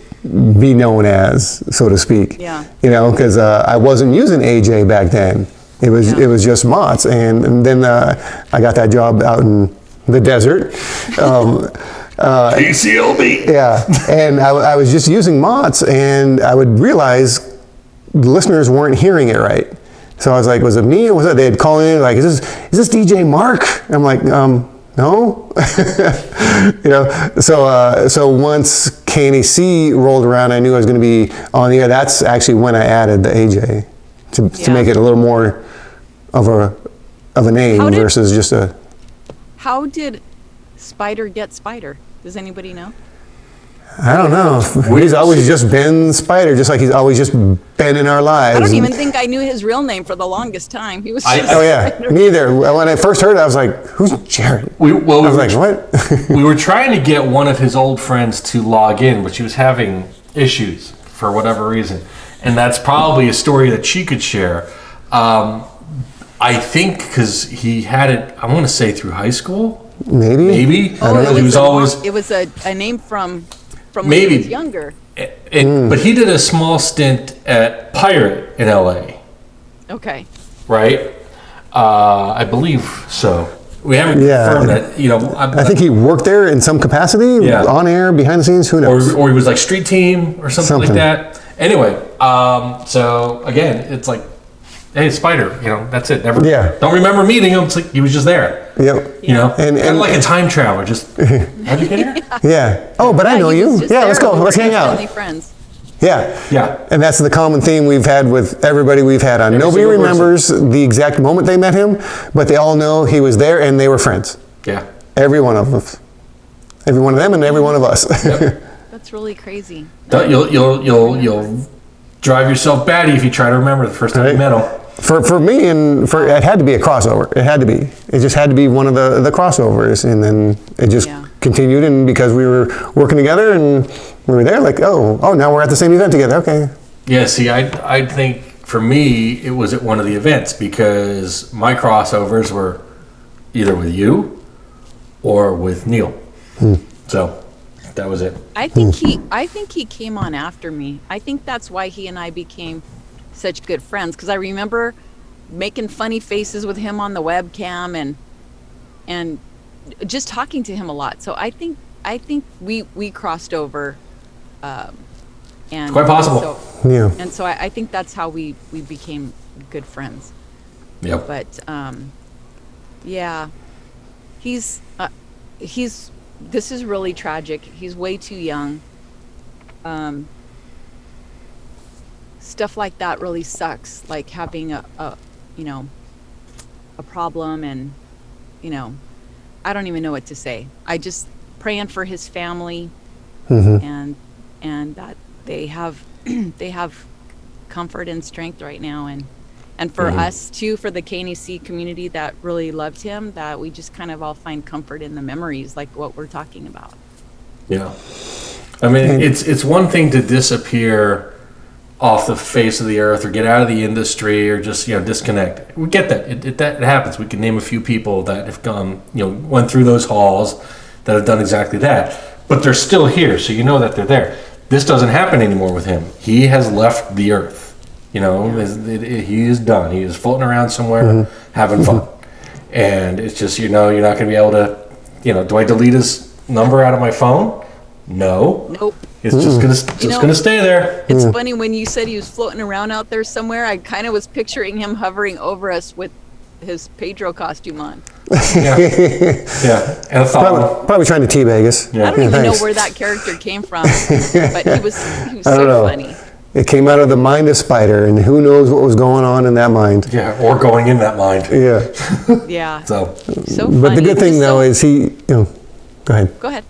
be known as, so to speak. Yeah. You know, because I wasn't using AJ back then. It was just Mott's. And then I got that job out in the desert. PCLB. Yeah. And I was just using Mott's, and I would realize the listeners weren't hearing it right. So I was like, was it me or was it, they'd call in like, is this DJ Mark? I'm like, no. So once KNAC rolled around, I knew I was going to be on the air. That's actually when I added the AJ to make it a little more of a name versus just a. How did Spyder get Spyder? Does anybody know? I don't know. He's always just been Spyder, just like he's always just been in our lives. I don't even think I knew his real name for the longest time. He was just oh yeah, me either. When I first heard it, I was like, "Who's Jarrod?" I was like, "What?" We were trying to get one of his old friends to log in, but she was having issues for whatever reason, and that's probably a story that she could share. I think because he had it, I want to say through high school. Maybe. I don't know. He was always. It was a name from maybe when he was younger. But he did a small stint at Pirate in LA. Okay. Right? I believe so. We haven't confirmed that. I think he worked there in some capacity, on air, behind the scenes. Who knows? Or he was like street team or something like that. Anyway, so again, it's like, hey, Spyder, that's it. Don't remember meeting him. It's like he was just there. Yep. And kind of like a time traveler. Just how'd you get here? Yeah. Oh, but I know you. Yeah, let's go. Let's hang out. Friends. Yeah. And that's the common theme we've had with everybody we've had on. Nobody remembers the exact moment they met him, but they all know he was there and they were friends. Yeah. Every one of us. Every one of them and every one of us. Yep. That's really crazy. You'll drive yourself batty if you try to remember the first time you met him. For me, it had to be a crossover. It had to be. It just had to be one of the crossovers, and then it just continued. And because we were working together and we were there, like, oh, now we're at the same event together. Okay. Yeah. See, I think for me it was at one of the events because my crossovers were either with you or with Neil. So that was it. I think he came on after me. I think that's why he and I became such good friends, because I remember making funny faces with him on the webcam and just talking to him a lot. So I think we crossed over, and it's quite possible. And so I think that's how we became good friends. Yep. But he's this is really tragic. He's way too young. Stuff like that really sucks, like having a problem, and I don't even know what to say. I just praying for his family, and that they have comfort and strength right now, and for us too, for the KNAC community that really loved him, that we just kind of all find comfort in the memories, like what we're talking about. Yeah, I mean, it's one thing to disappear off the face of the earth or get out of the industry or just disconnect. We get that. It happens. We can name a few people that have gone went through those halls that have done exactly that, but they're still here, so you know that they're there. This doesn't happen anymore with him. He has left the earth. He is done. He is floating around somewhere having fun, and it's just you're not going to be able to do I delete his number out of my phone? No. Nope. It's just gonna stay there. It's funny when you said he was floating around out there somewhere. I kind of was picturing him hovering over us with his Pedro costume on. Yeah, and a thought. Probably trying to teabag us. I don't even know where that character came from, but he was so funny. It came out of the mind of Spyder, and who knows what was going on in that mind. Yeah, or going in that mind. Yeah. Yeah. So funny. But the good thing though is he. Go ahead. Go ahead.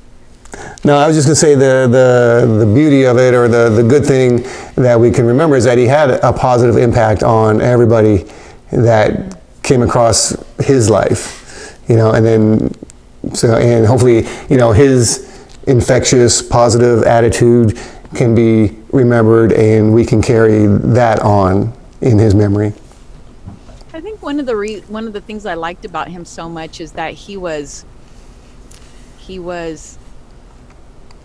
No, I was just going to say the beauty of it, or the good thing that we can remember, is that he had a positive impact on everybody that came across his life, and then and hopefully his infectious positive attitude can be remembered, and we can carry that on in his memory. I think one of the things I liked about him so much is that he was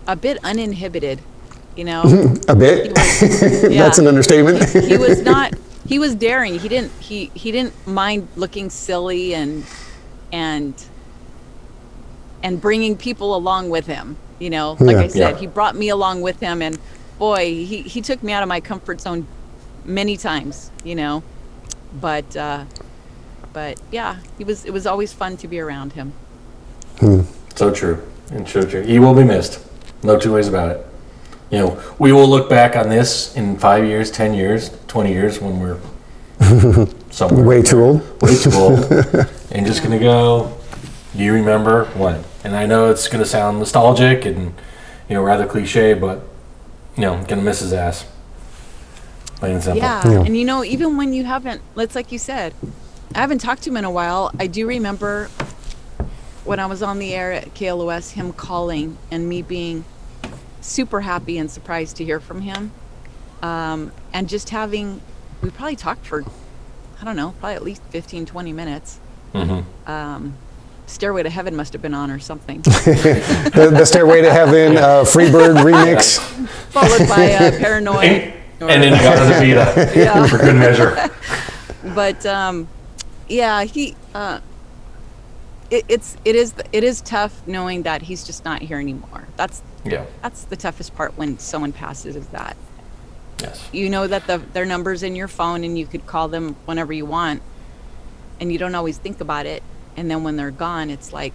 a bit uninhibited, A bit? That's an understatement. He was daring. He didn't mind looking silly and bringing people along with him, like I said, he brought me along with him, and boy, he took me out of my comfort zone many times, But yeah, it was always fun to be around him. So true. And so true. He will be missed. No two ways about it. You know, we will look back on this in 5 years, 10 years, 20 years when we're somewhere. Way too old. Way too old. And just going to go, do you remember when? And I know it's going to sound nostalgic and, you know, rather cliche, but, you know, going to miss his ass. Plain and simple. Yeah. And you know, even when you haven't, it's like you said, I haven't talked to him in a while. I do remember when I was on the air at KLOS, him calling and me being super happy and surprised to hear from him. And just we probably talked for, I don't know, probably at least 15, 20 minutes. Mm-hmm. Stairway to Heaven must have been on or something. the Stairway to Heaven Freebird remix. Followed by Paranoid. And then Gotta Vida for good measure. But yeah, it is tough knowing that he's just not here anymore. That's the toughest part when someone passes, is that you know that their number's in your phone and you could call them whenever you want, and you don't always think about it. And then when they're gone, it's like,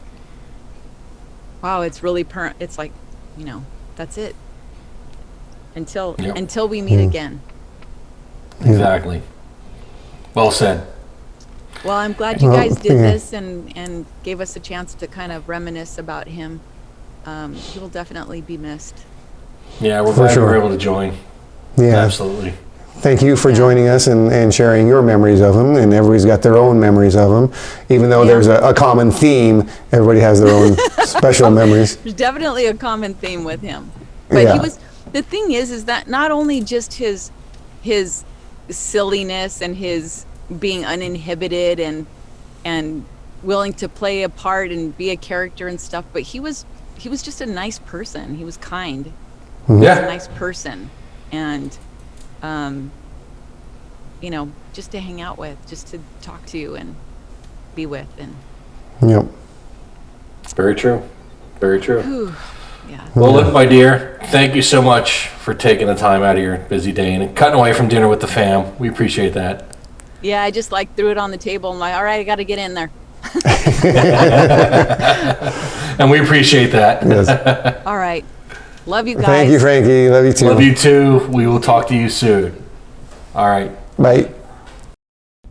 wow, it's really it's like, you know, that's it until we meet again. Exactly. Well said. Well, I'm glad you guys did this and gave us a chance to kind of reminisce about him. He will definitely be missed. Yeah, we're glad we were able to join. Yeah. Absolutely. Thank you for joining us and sharing your memories of him. And everybody's got their own memories of him. Even though there's a common theme, everybody has their own special memories. There's definitely a common theme with him. But the thing is that not only just his silliness and his being uninhibited and willing to play a part and be a character and stuff, but he was just a nice person. He was kind. Mm-hmm. He was a nice person, and you know, just to hang out with, just to talk to and be with. And yep, very true. Very true. Whew. Yeah. Well, look, my dear, thank you so much for taking the time out of your busy day and cutting away from dinner with the fam. We appreciate that. Yeah, I just threw it on the table and all right, I got to get in there. And we appreciate that. Yes. All right. Love you guys. Thank you, Frankie. Love you too. Love you too. We will talk to you soon. All right. Bye.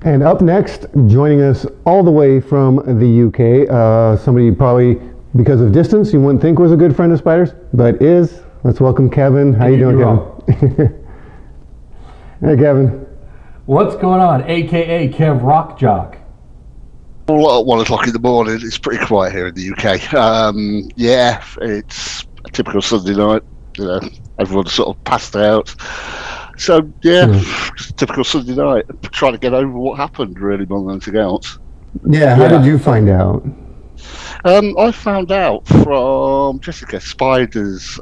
And up next, joining us all the way from the UK, somebody probably, because of distance, you wouldn't think was a good friend of Spyder's, but is. Let's welcome Kevin. How you doing, Kevin? Hey, Kevin. What's going on, a.k.a. Kev Rock Jock? Well, at 1 o'clock in the morning, it's pretty quiet here in the UK. Yeah, it's a typical Sunday night. You know, everyone's sort of passed out. So, yeah, just a typical Sunday night. Trying to get over what happened, really, more than anything else. Yeah, how did you find out? I found out from Jessica, Spyder's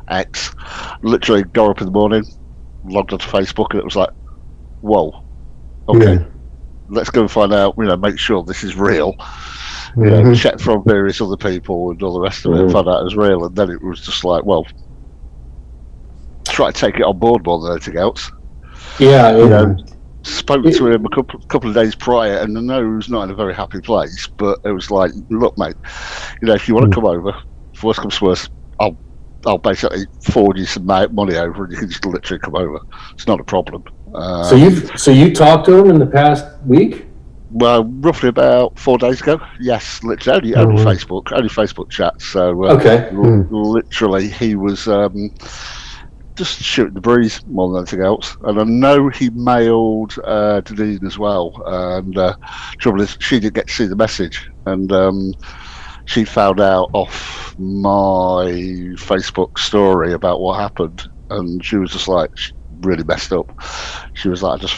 ex. Literally got up in the morning, logged onto Facebook, and it was like, whoa, okay, let's go and find out, you know, make sure this is real. You know, check from various other people and all the rest of it, and find out it was real. And then it was just like, well, try to take it on board more than anything else. Yeah, you know, spoke to him a couple of days prior, and I know he was not in a very happy place. But it was like, look, mate, you know, if you want to come over, if worst comes to worst, I'll basically forward you some money over, and you can just literally come over. It's not a problem. So you talked to him in the past week? Well, roughly about 4 days ago. Yes, literally only Facebook chat. So literally he was just shooting the breeze more than anything else. And I know he mailed Deneen as well. And trouble is, she didn't get to see the message, and she found out off my Facebook story about what happened, and she was just like, really messed up. She was like, I just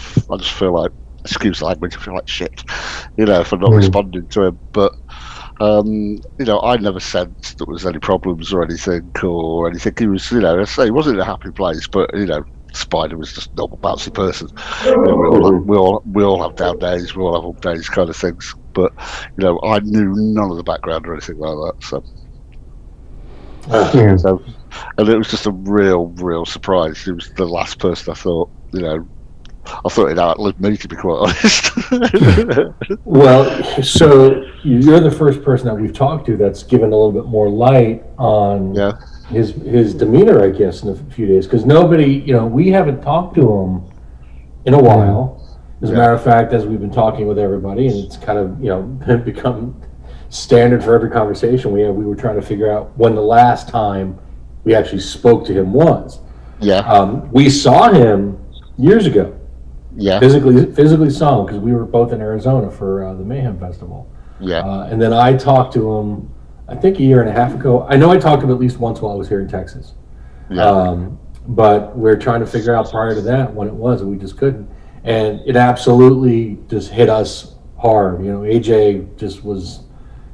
feel like, excuse the language, I feel like shit, you know, for not responding to him. But you know, I never sensed there was any problems or anything. He was, you know, I say he wasn't in a happy place, but you know, Spyder was just a normal bouncy person. You know, we all have down days, we all have up days, kind of things. But you know, I knew none of the background or anything like that. So, and it was just a real surprise. He was the last person I thought, you know, I thought it outlived me, to be quite honest. Well, so you're the first person that we've talked to that's given a little bit more light on his demeanor, I guess, in a few days. Because nobody, we haven't talked to him in a while. As a matter of fact, as we've been talking with everybody, and it's kind of, become standard for every conversation we were trying to figure out when the last time we actually spoke to him was. We saw him years ago. Physically saw him because we were both in Arizona for the Mayhem Festival. And then I talked to him, I think a year and a half ago. I know I talked to him at least once while I was here in Texas. But we're trying to figure out prior to that when it was, and we just couldn't. And it absolutely just hit us hard. AJ just was,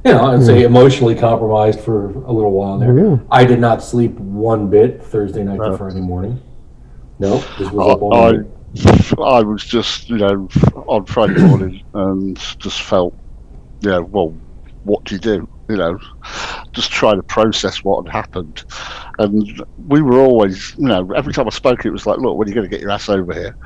I'd say emotionally compromised for a little while there. I did not sleep one bit Thursday night to Friday morning. No, this was up all night. I was just, on Friday morning and just felt, well, what do you do? Just trying to process what had happened. And we were always, every time I spoke, it was like, look, when are you going to get your ass over here?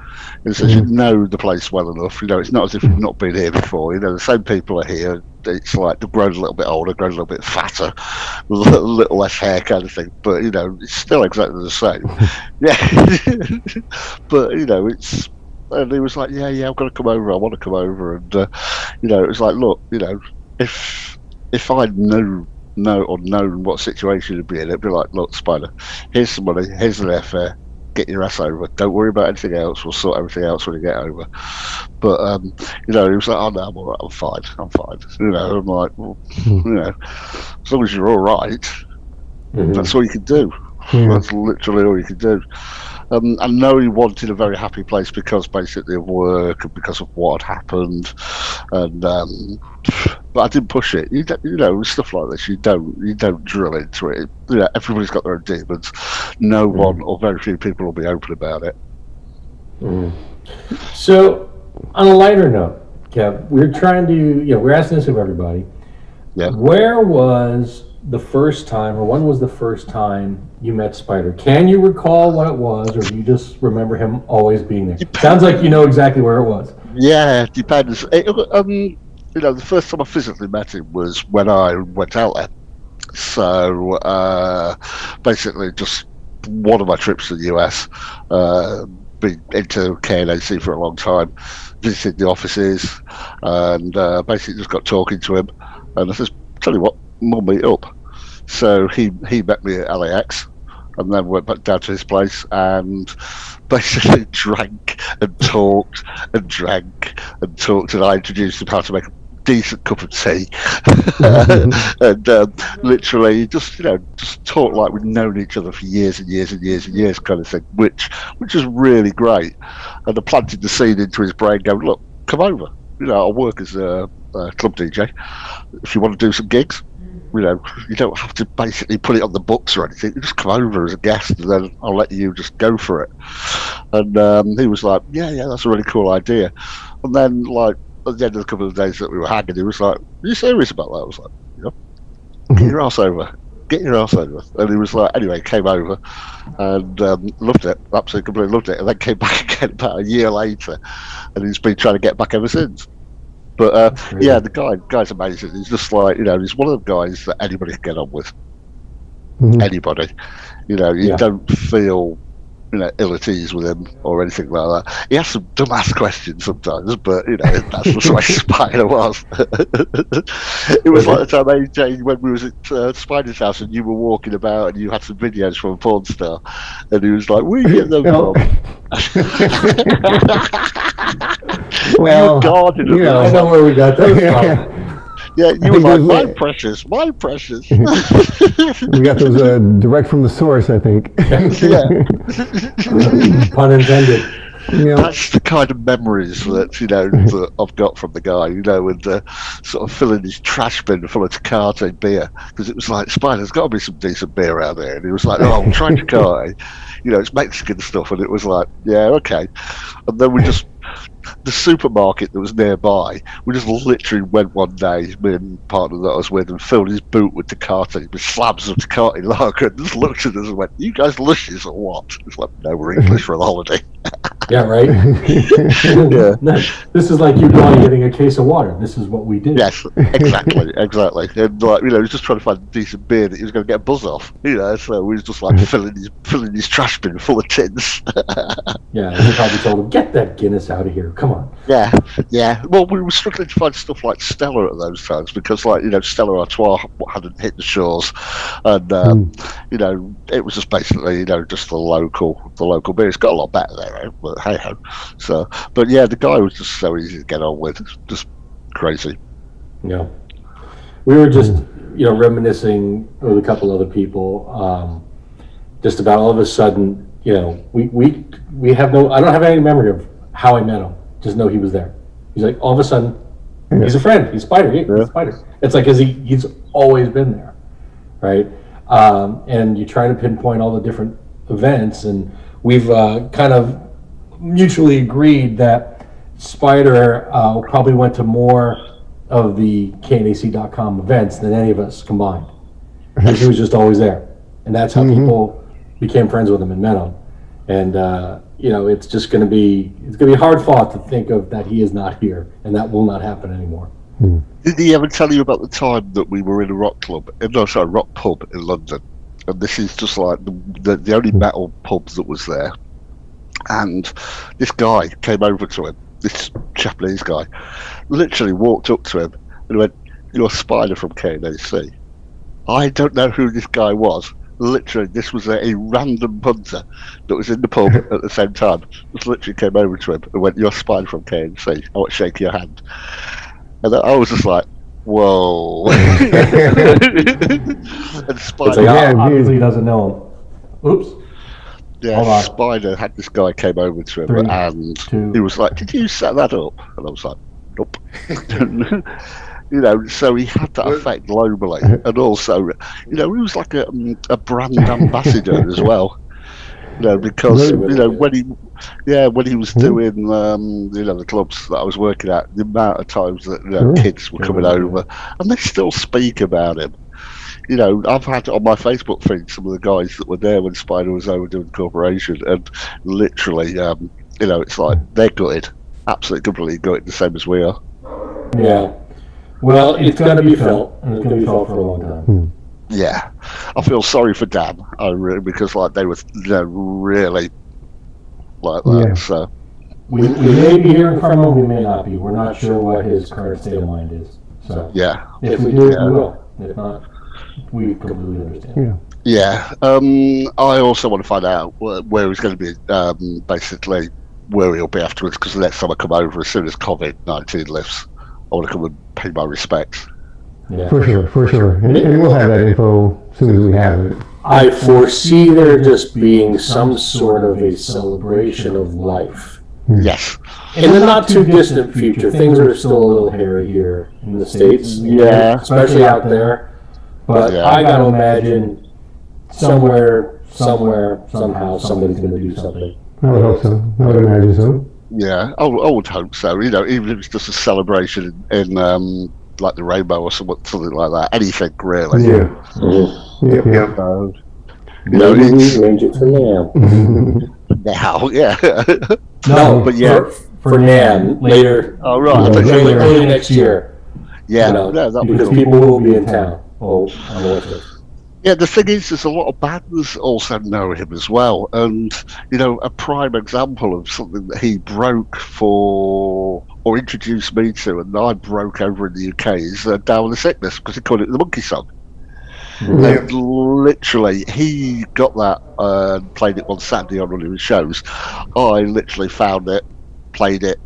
And so you know the place well enough. It's not as if you've not been here before. The same people are here. It's like they've grown a little bit older, grown a little bit fatter, a little less hair kind of thing. But, it's still exactly the same. But, it's... And he was like, yeah, I've got to come over. I want to come over. And, it was like, look, if I known what situation it'd be in, it'd be like, look, Spyder, here's some money, here's an airfare, get your ass over. Don't worry about anything else. We'll sort everything else when you get over. But he was like, oh no, I'm all right. I'm fine. I'm like, well, as long as you're all right, that's all you can do. That's literally all you can do. I know he wanted a very happy place because basically of work and because of what had happened, and but I didn't push it. Stuff like this, you don't drill into it. Everybody's got their own demons. No one or very few people will be open about it. So, on a lighter note, Kev, we're trying to, we're asking this of everybody. Where was the first time, or when was the first time you met Spyder? Can you recall what it was, or do you just remember him always being there? Sounds like you know exactly where it was. Yeah, it depends. The first time I physically met him was when I went out there. So basically, just one of my trips to the US, been into KNAC for a long time, visited the offices, and basically just got talking to him. And I said, tell you what, we'll meet up. So he met me at LAX, and then went back down to his place and basically drank and talked and drank and talked, and I introduced him how to make a decent cup of tea. And literally just talked like we'd known each other for years and years and years and years kind of thing, which is really great. And I planted the seed into his brain, going, look, come over, I'll work as a club DJ if you want to do some gigs. You don't have to basically put it on the books or anything. You just come over as a guest, and then I'll let you just go for it. And he was like, yeah, that's a really cool idea. And then, like, at the end of a couple of days that we were hanging, he was like, are you serious about that? I was like, get your ass over. And he was like, anyway, he came over and loved it, absolutely completely loved it. And then came back again about a year later, and he's been trying to get back ever since. But the guy's amazing. He's just like, he's one of the guys that anybody can get on with. Anybody. You don't feel, ill at ease with him or anything like that. He has some dumbass questions sometimes, but that's just the way Spyder was. It was like the time AJ, when we was at Spyder's house and you were walking about and you had some videos from a porn star, and he was like, where you get them from? Well, I know where we got those from. Yeah, you were like, my precious. We got those direct from the source, I think. Yeah. Pun intended. That's the kind of memories that, that I've got from the guy, and sort of filling his trash bin full of Tecate beer. Because it was like, Spyder, there's got to be some decent beer around there. And he was like, oh, I'm trying Tecate. It's Mexican stuff. And it was like, yeah, okay. And then we just the supermarket that was nearby, we just literally went one day, me and partner that I was with, and filled his boot with Tecate, with slabs of Tecate lager, and just looked at us and went, "You guys lushes or what?" It's like, "No, we're English for the holiday." Yeah, right. Yeah. No, this is like you going getting a case of water. This is what we did. Yes, exactly. And like, he was just trying to find a decent beer that he was going to get a buzz off. So we was just like filling his trash bin full of tins. Yeah, and he probably told him, "Get that Guinness out of here! Come on." Yeah. Well, we were struggling to find stuff like Stella at those times because, like, Stella Artois hadn't hit the shores, and it was just basically, just the local beer. It's got a lot better there, but hey ho. So, but yeah, the guy was just so easy to get on with, just crazy. Yeah, we were just reminiscing with a couple other people, just about all of a sudden, we have I don't have any memory of how I met him. Just know he was there. He's like, all of a sudden, he's a friend. He's Spyder. He's Spyder. It's like, he's always been there, right? And you try to pinpoint all the different events, and we've kind of mutually agreed that Spyder probably went to more of the KNAC.com events than any of us combined. Because he was just always there. And that's how people became friends with him and met him. And it's just going to be hard fought to think of that he is not here, and that will not happen anymore. Did he ever tell you about the time that we were in a rock pub in London? And this is just like the only metal pub that was there. And this guy came over to him, this Japanese guy, literally walked up to him and went, "You're Spyder from KNAC." I don't know who this guy was. Literally, this was a random punter that was in the pub at the same time. Just literally came over to him and went, "You're Spyder from KNAC. I want to shake your hand." And I was just like, "Whoa!" And Spyder, obviously he doesn't know him. Oops. Yeah, Spyder had this guy came over to him, and he was like, "Did you set that up?" And I was like, "Nope." So he had that effect globally, and also, he was like a brand ambassador as well. Because when he was doing the clubs that I was working at, the amount of times that kids were coming over, and they still speak about him. I've had on my Facebook feed some of the guys that were there when Spyder was over doing the corporation, and literally, it's like they're gutted, absolutely completely gutted, the same as we are. Yeah. Well, it's going to be felt, and it's going to be felt for a long time. Yeah, I feel sorry for Dan, because like they were really like that. Yeah. So we may be hearing from him, we may not be. We're not sure what his current state of mind is. So yeah, if we do, we will. If not, we completely understand. Yeah. I also want to find out where he's going to be, basically where he'll be afterwards, because the next time I come over, as soon as COVID-19 lifts, I want to come and pay my respects. Yeah. For sure. And we'll have that info as soon as we have it. I foresee there just being some sort of a celebration of life. Yes. In the not too distant future, things are still a little hairy here in the States. Yeah. Especially out there. But I got to imagine somewhere, somehow, somebody's going to do something. I would hope so. I would imagine so. Yeah, I would hope so. Even if it's just a celebration in like the rainbow or something like that. Anything really. Yeah. Yep. Arrange it for now. Now, yeah. No, but for NAM later. Oh right. Early next year. Yeah. Because people will be in town. Yeah, the thing is, there's a lot of bands also know him as well, and a prime example of something that he broke for or introduced me to, and I broke over in the UK is "Down with the Sickness," because he called it the Monkey Song. And literally, he got that and played it one Saturday on one of his shows. I literally found it, played it,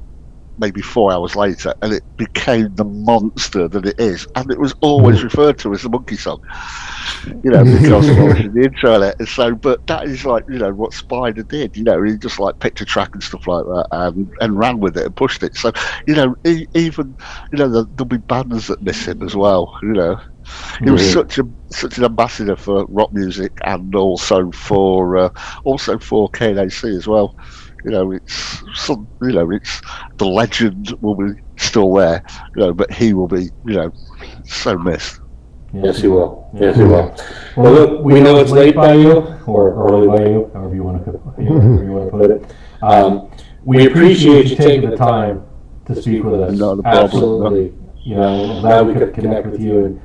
maybe 4 hours later, and it became the monster that it is, and it was always referred to as the Monkey Song, because of the intro in it. And so, but that is like what Spyder did. He just like picked a track and stuff like that, and ran with it and pushed it. So even there'll be bands that miss him as well. He was such an ambassador for rock music, and also for KNAC as well. it's the legend will be still there, but he will be, so missed. Yes, he will. Yes, he will. Well, look, we know it's late by you, or early by you, however you want to put it. We appreciate you taking the time to speak with us. Not a problem. Absolutely. I'm glad we could connect with you, and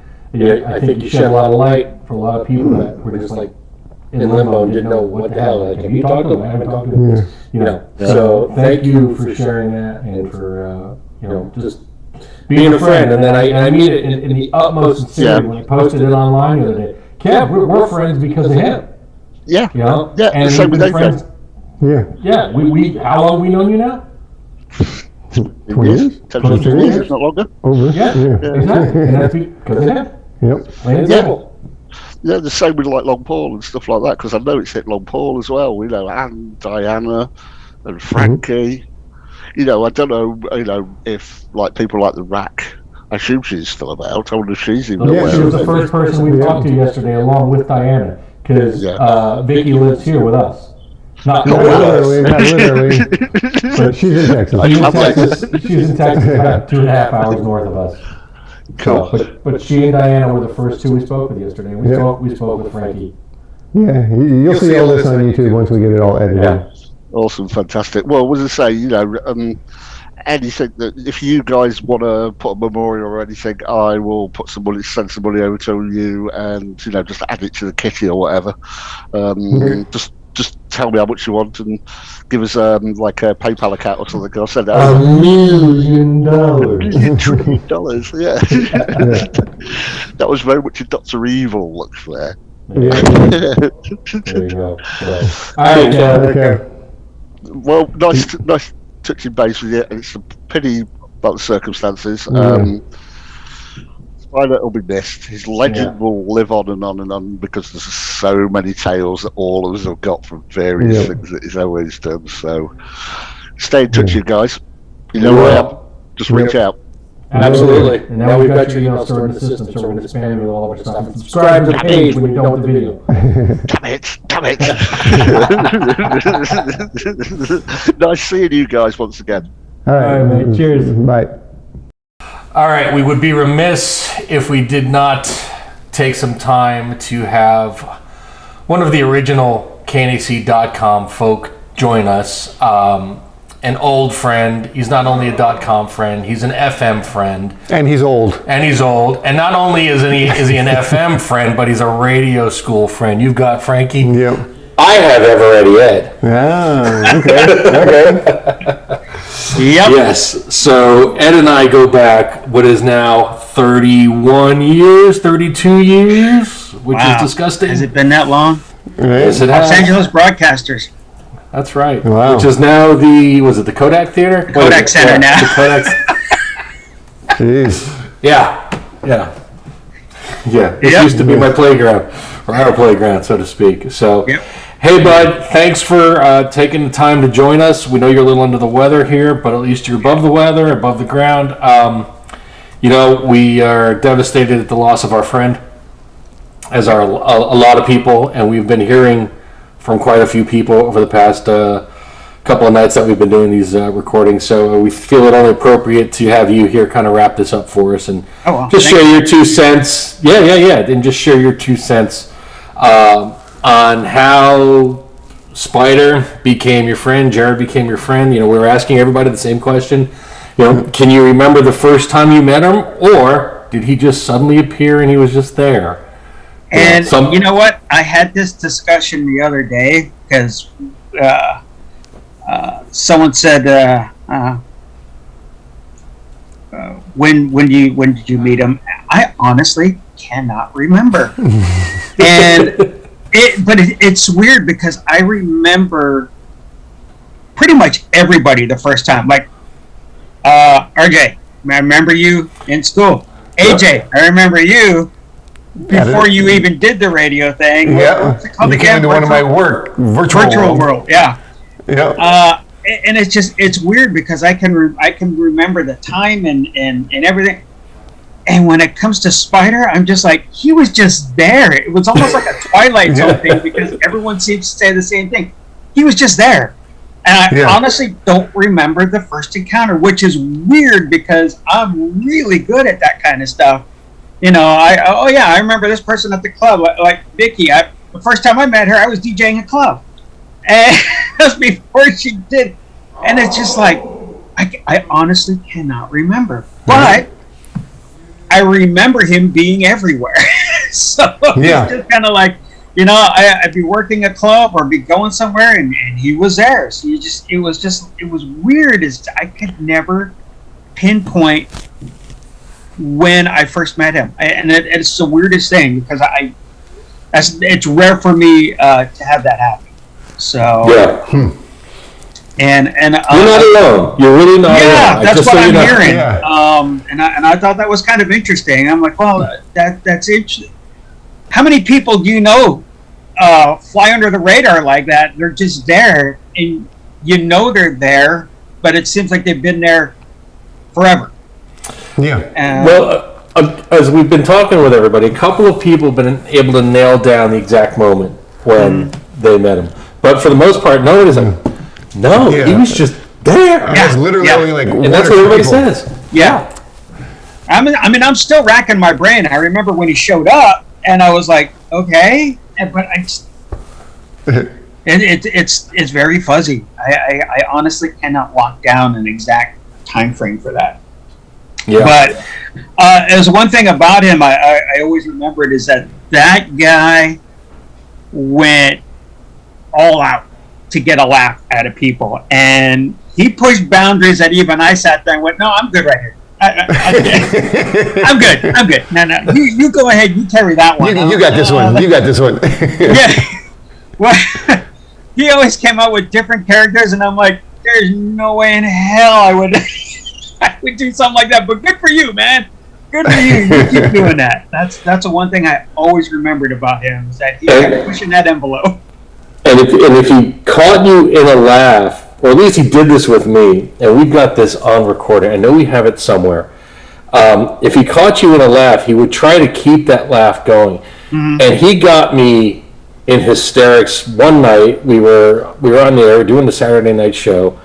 I think you shed a lot of light for a lot of people that were just like in limbo and didn't know what the hell. Like, have you talked to them? I haven't talked to them. So thank you for sharing that and for just being a friend. And then I mean it in the utmost sincerity when I posted it online the other day. Kev, we're friends because of him. Yeah. Yeah. And same with friends. Yeah. We how long have we known you now? 20 years? 10 years, not longer. Over. Yeah. Exactly. And that's because of him. Yep. Plain and simple. Yeah, the same with like Long Paul and stuff like that, because I know it's hit Long Paul as well, and Diana and Frankie. I don't know, if like people like the Rack, I assume she's still about. I wonder if she's even aware. Yeah, she was the first person we talked to yesterday, along with Diana, because Vicky lives here with us. Not literally, but she's in Texas. She's in Texas, about 2.5 hours north of us. Cool. But she and Diana were the first two we spoke with yesterday. We spoke with Frankie. Yeah, you'll see all this on YouTube once we get it all edited. Yeah. Awesome, fantastic. Well, as I say, anything that if you guys want to put a memorial or anything, I will send some money over to you, and just add it to the kitty or whatever. Just tell me how much you want and give us like a PayPal account or something. I'll send it over. $1 million. $1 trillion, yeah. That was very much a Dr. Evil look there. Yeah. There you go. All right, Okay. Well, nice touching base with you. It's a pity about the circumstances. Spyder will be missed. His legend will live on and on and on, because there's so many tales that all of us have got from various things that he's always done. So stay in touch, you guys. You know where I am. Just reach out. Absolutely. And now we've got your email stored in the system, so we're going to spam you with all of our stuff. And subscribe to the page when you're done with the video. Damn it. Nice seeing you guys once again. All right, mate. Cheers. Bye. All right, we would be remiss if we did not take some time to have one of the original KNAC.com folk join us. An old friend. He's not only a .com friend, he's an FM friend. And he's old. And not only is he an FM friend, but he's a radio school friend. You've got Frankie? Yep. I have Ever Ed. Ah, okay. Yep. Yes. So Ed and I go back what is now 31 years, 32 years, which is disgusting. Has it been that long? Yes, it has. Los Angeles Broadcasters. That's right. Wow. Which is now the Kodak Theater? The Kodak Center now. The Kodak. Jeez. Yeah. It used to be my playground, or our playground, so to speak. So, Hey, bud, thanks for taking the time to join us. We know you're a little under the weather here, but at least you're above the weather, above the ground. We are devastated at the loss of our friend, as are a lot of people, and we've been hearing from quite a few people over the past couple of nights that we've been doing these recordings. So we feel it only appropriate to have you here kind of wrap this up for us and just share your 2 cents. Yeah. And just share your 2 cents on how Spyder became your friend, Jarrod became your friend. We were asking everybody the same question. Can you remember the first time you met him, or did he just suddenly appear and he was just there? And you know what? I had this discussion the other day because someone said, "When did you meet him?" I honestly cannot remember. But it's weird because I remember pretty much everybody the first time. Like RJ, I remember you in school. AJ, I remember you. Before you even did the radio thing, you came into one of my virtual world. Yeah. And it's weird because I can remember the time and everything. And when it comes to Spyder, I'm just like, he was just there. It was almost like a Twilight Zone thing because everyone seems to say the same thing. He was just there. And I honestly don't remember the first encounter, which is weird because I'm really good at that kind of stuff. You know, I remember this person at the club, like Vicky. The first time I met her, I was DJing a club, and that was before she did. And it's just like, I honestly cannot remember, but I remember him being everywhere. So it's just kind of like, you know, I'd be working a club or be going somewhere, and he was there. So it was weird. I could never pinpoint when I first met him, and it's the weirdest thing because it's rare for me to have that happen. So and you're not alone. You're really not alone. Yeah, that's what I'm hearing. Yeah. And I thought that was kind of interesting. I'm like, well, that's interesting. How many people do you know fly under the radar like that? They're just there, and you know they're there, but it seems like they've been there forever. Yeah. Well, as we've been talking with everybody, a couple of people have been able to nail down the exact moment when they met him. But for the most part, nobody's like, no, he was just there. I was literally like, and that's what everybody says. Yeah. I mean, I'm still racking my brain. I remember when he showed up, and I was like, okay, but it's very fuzzy. I honestly cannot lock down an exact time frame for that. Yeah. But there's one thing about him I always remembered is that guy went all out to get a laugh out of people, and he pushed boundaries that even I sat there and went, no, I'm good right here. I'm good. No, you go ahead. You carry that one. You got this one. You got this one. Yeah. Well, he always came out with different characters, and I'm like, there's no way in hell I would do something like that. But good for you, man. Good for you. You keep doing that. That's the one thing I always remembered about him, is that he kept pushing that envelope. And if he caught you in a laugh, or at least he did this with me, and we've got this on recording. I know we have it somewhere. If he caught you in a laugh, he would try to keep that laugh going. Mm-hmm. And he got me in hysterics one night. We were on the air doing the Saturday night show,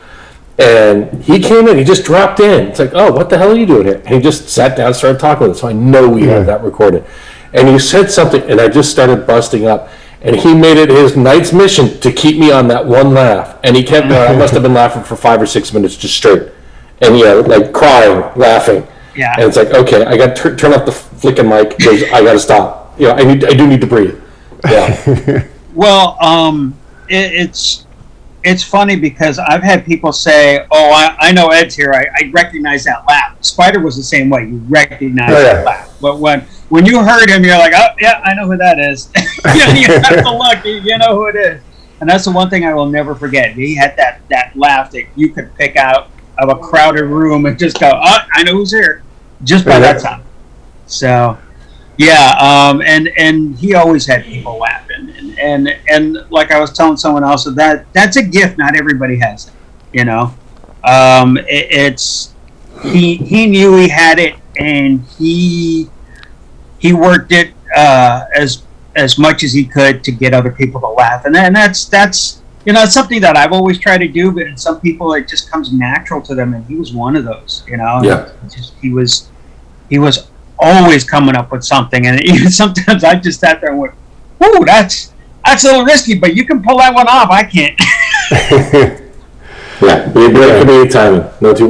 and he came in. He just dropped in. It's like, oh, what the hell are you doing here? And he just sat down and started talking with us. So I know we had that recorded. And he said something, and I just started busting up. And he made it his night's mission to keep me on that one laugh. And he kept going. I must have been laughing for 5 or 6 minutes just straight. And like crying, laughing. Yeah. And it's like, okay, I got to turn off the flicking mic because I got to stop. You know, I do need to breathe. Yeah. Well, it's funny because I've had people say, oh, I know Ed's here. I recognize that laugh. Spyder was the same way. You recognize that laugh. But when you heard him, you're like, oh, yeah, I know who that is. You have to look. You know who it is. And that's the one thing I will never forget. He had that laugh that you could pick out of a crowded room and just go, oh, I know who's here, just by that time. So, yeah, and he always had people laughing. And like I was telling someone else, that's a gift not everybody has, you know. He knew he had it, and he worked it as much as he could to get other people to laugh, and that's you know, it's something that I've always tried to do, but in some people it just comes natural to them, and he was one of those, you know. Yeah. He was always coming up with something, and even sometimes I just sat there and went, "Ooh, that's a little risky, but you can pull that one off. I can't." Yeah, we had great comedic timing. No two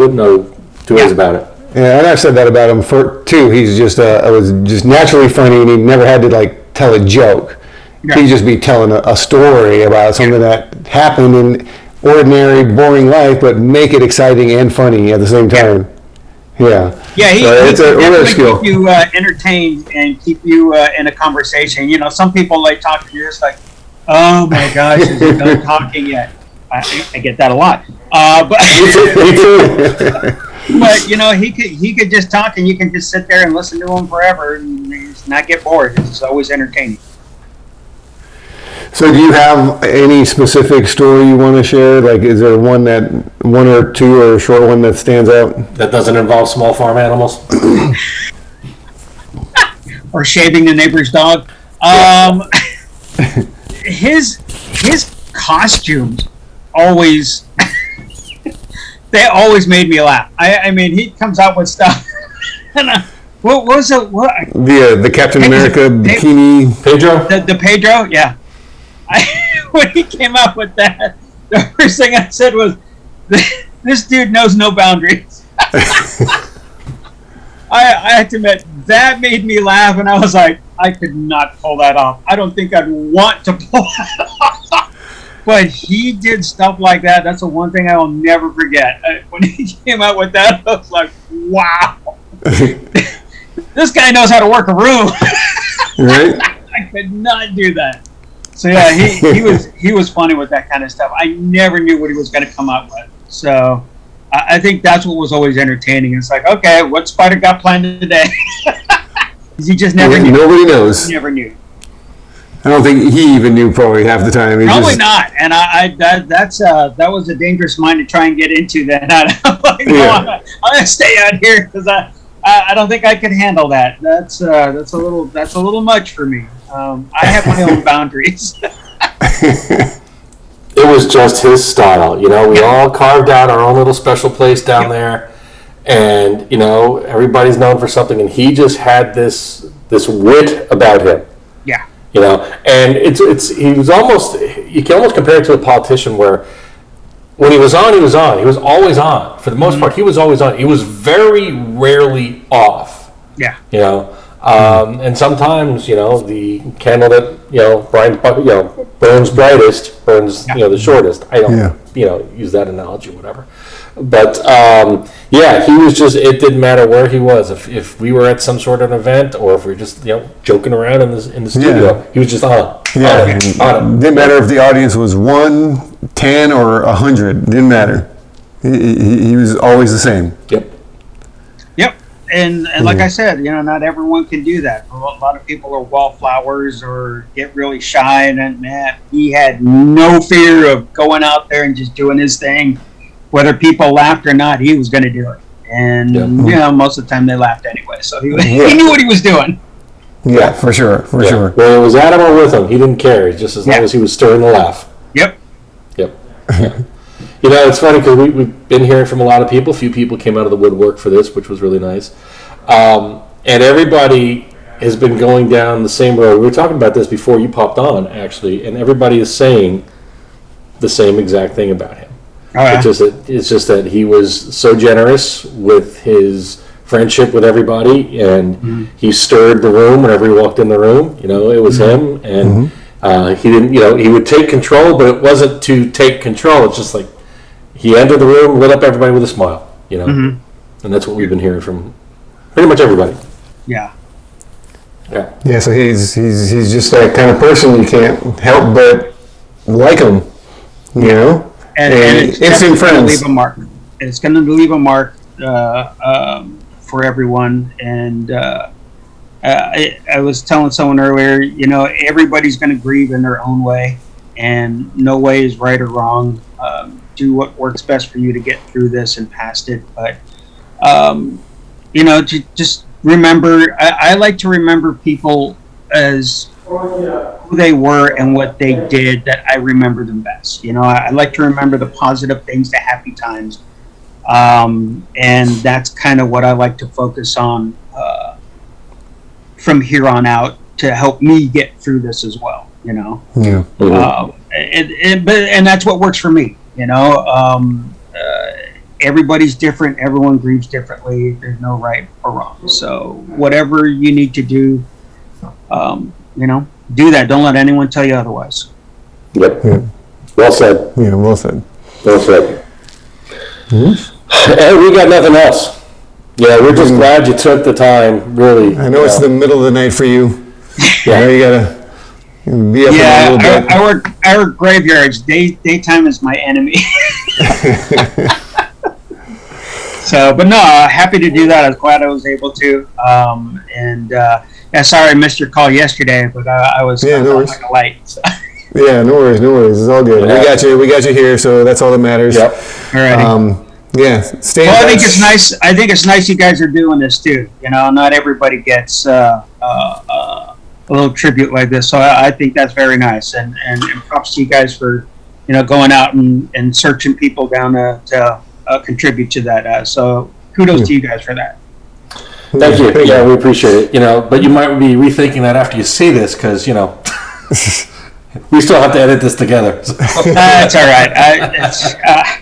ways about it. Yeah, and I've said that about him too. He's just was just naturally funny, and he never had to like tell a joke. Yeah. He'd just be telling a story about something that happened in ordinary, boring life, but make it exciting and funny at the same time. Yeah. Yeah, he definitely skill. Keep you entertained and keep you in a conversation. You know, some people like talk to you, it's like, oh my gosh, is he done talking yet? I get that a lot. But me too. But you know, he could just talk, and you can just sit there and listen to him forever and just not get bored. It's always entertaining. So do you have any specific story you want to share? Like, is there one or two or a short one that stands out? That doesn't involve small farm animals? Or shaving the neighbor's dog. His costumes always they always made me laugh. I mean, he comes out with stuff. And what was it? The Captain America bikini. Pedro? The Pedro, yeah. When he came out with that, the first thing I said was, this dude knows no boundaries. I have to admit, that made me laugh, and I was like, I could not pull that off. I don't think I'd want to pull that off. But he did stuff like that. That's the one thing I will never forget. When he came out with that, I was like, wow. This guy knows how to work a room. Right? I could not do that. So yeah, he was funny with that kind of stuff. I never knew what he was going to come up with. So I think that's what was always entertaining. It's like, okay, what Spyder got planned today? He just never knew. Nobody knows. He never knew. I don't think he even knew probably half the time. Probably not. And that was a dangerous mind to try and get into. Then I'm like, no, I'm gonna stay out here because I don't think I could handle that. That's a little much for me. I have my own boundaries. It was just his style. You know, we all carved out our own little special place down there, and you know, everybody's known for something, and he just had this wit about him. Yeah. You know, and he was almost, you can almost compare it to a politician where when he was on, he was on. He was always on. For the most part, he was always on. He was very rarely off. Yeah. You know, and sometimes, you know, the candle that, you know, burns brightest burns, you know, the shortest. I don't, you know, use that analogy or whatever. But, yeah, he was just, it didn't matter where he was. If we were at some sort of event or if we were just, you know, joking around in the studio, he was just on. Yeah. On. Didn't matter if the audience was 1, 10, or 100. Didn't matter. He was always the same. Yep. Yep. And like I said, you know, not everyone can do that. A lot of people are wallflowers or get really shy. And man, he had no fear of going out there and just doing his thing. Whether people laughed or not, he was going to do it. And, you know, most of the time they laughed anyway. So he knew what he was doing. Yeah, for sure. Sure. Well, it was Adam or with him. He didn't care. Just as long as he was stirring the laugh. Yep. You know, it's funny because we've been hearing from a lot of people. A few people came out of the woodwork for this, which was really nice. And everybody has been going down the same road. We were talking about this before you popped on, actually, and everybody is saying the same exact thing about him. It's just that he was so generous with his friendship with everybody, and he stirred the room whenever he walked in the room. You know, it was him, and he didn't. You know, he would take control, but it wasn't to take control. It's just like he entered the room, lit up everybody with a smile. You know, and that's what we've been hearing from pretty much everybody. Yeah. So he's just that kind of person you can't help but like him. You know. And it's instant friends. Gonna leave a mark. It's going to leave a mark for everyone. And I was telling someone earlier, you know, everybody's going to grieve in their own way, and no way is right or wrong. Do what works best for you to get through this and past it. But you know, just remember. I like to remember people as who they were and what they did, that I remember them best. You know, I like to remember the positive things, the happy times. And that's kind of what I like to focus on from here on out to help me get through this as well, you know. Yeah. And that's what works for me, you know. Everybody's different. Everyone grieves differently. There's no right or wrong. So whatever you need to do, you know, do that. Don't let anyone tell you otherwise. Yep. Yeah. Well said. Yeah, well said. Well said. And we got nothing else. Yeah, we're just glad you took the time, really. I know it's the middle of the night for you. Yeah, you gotta be up a little bit. I work graveyards. Daytime is my enemy. So, but no, happy to do that. I was glad I was able to. Sorry I missed your call yesterday, but I was no like a light. So. Yeah, no worries. It's all good. Yeah. We got you here, so that's all that matters. Yep. Alrighty. Stay. Well, I think it's nice. I think it's nice you guys are doing this too. You know, not everybody gets a little tribute like this, so I think that's very nice. And props to you guys for, you know, going out and searching people down to contribute to that. So kudos to you guys for that. Thank you. Yeah, we appreciate it. But you might be rethinking that after you see this, because we still have to edit this together. That's all right.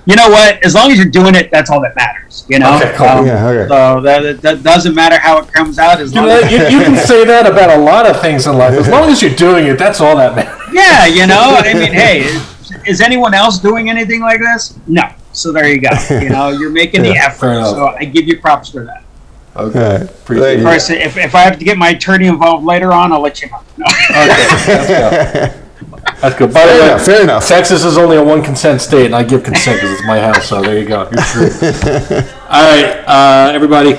You know what? As long as you're doing it, that's all that matters. Okay, cool. Okay. So that doesn't matter how it comes out. As long as you can say that about a lot of things in life. As long as you're doing it, that's all that matters. yeah, I mean, hey, is anyone else doing anything like this? No. So there you go. You're making the effort. So I give you props for that. Okay. Appreciate Of course, if I have to get my attorney involved later on, I'll let you know. No. Okay, that's good. By the way, Fair enough. Texas is only a one consent state, and I give consent because it's my house. So there you go. You're true. All right, everybody,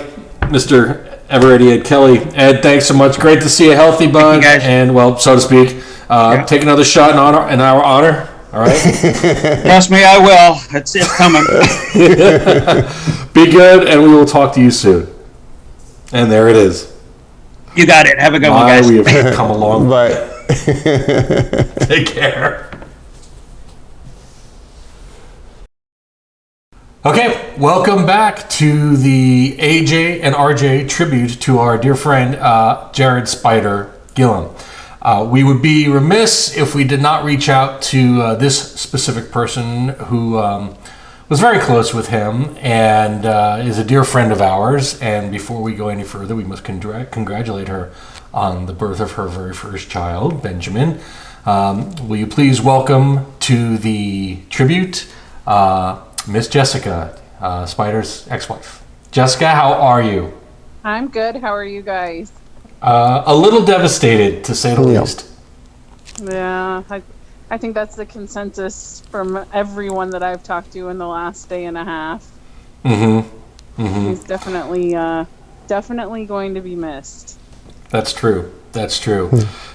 Mr. Eveready, Ed Kelly, Ed, thanks so much. Great to see you healthy, bud, and so to speak. Take another shot in our honor. All right. Trust me, I will. It's coming. Be good, and we will talk to you soon. And there it is. You got it. Have a good one, guys. We have come along. Bye. Take care. Okay, welcome back to the AJ and RJ tribute to our dear friend Jarrod Spyder Gilham. We would be remiss if we did not reach out to this specific person who was very close with him and is a dear friend of ours. And before we go any further, we must congratulate her on the birth of her very first child, Benjamin. Will you please welcome to the tribute Miss Jessica, Spyder's ex-wife. Jessica, how are you? I'm good. How are you guys? A little devastated, to say the least. Yeah, I think that's the consensus from everyone that I've talked to in the last day and a half. He's definitely going to be missed. That's true.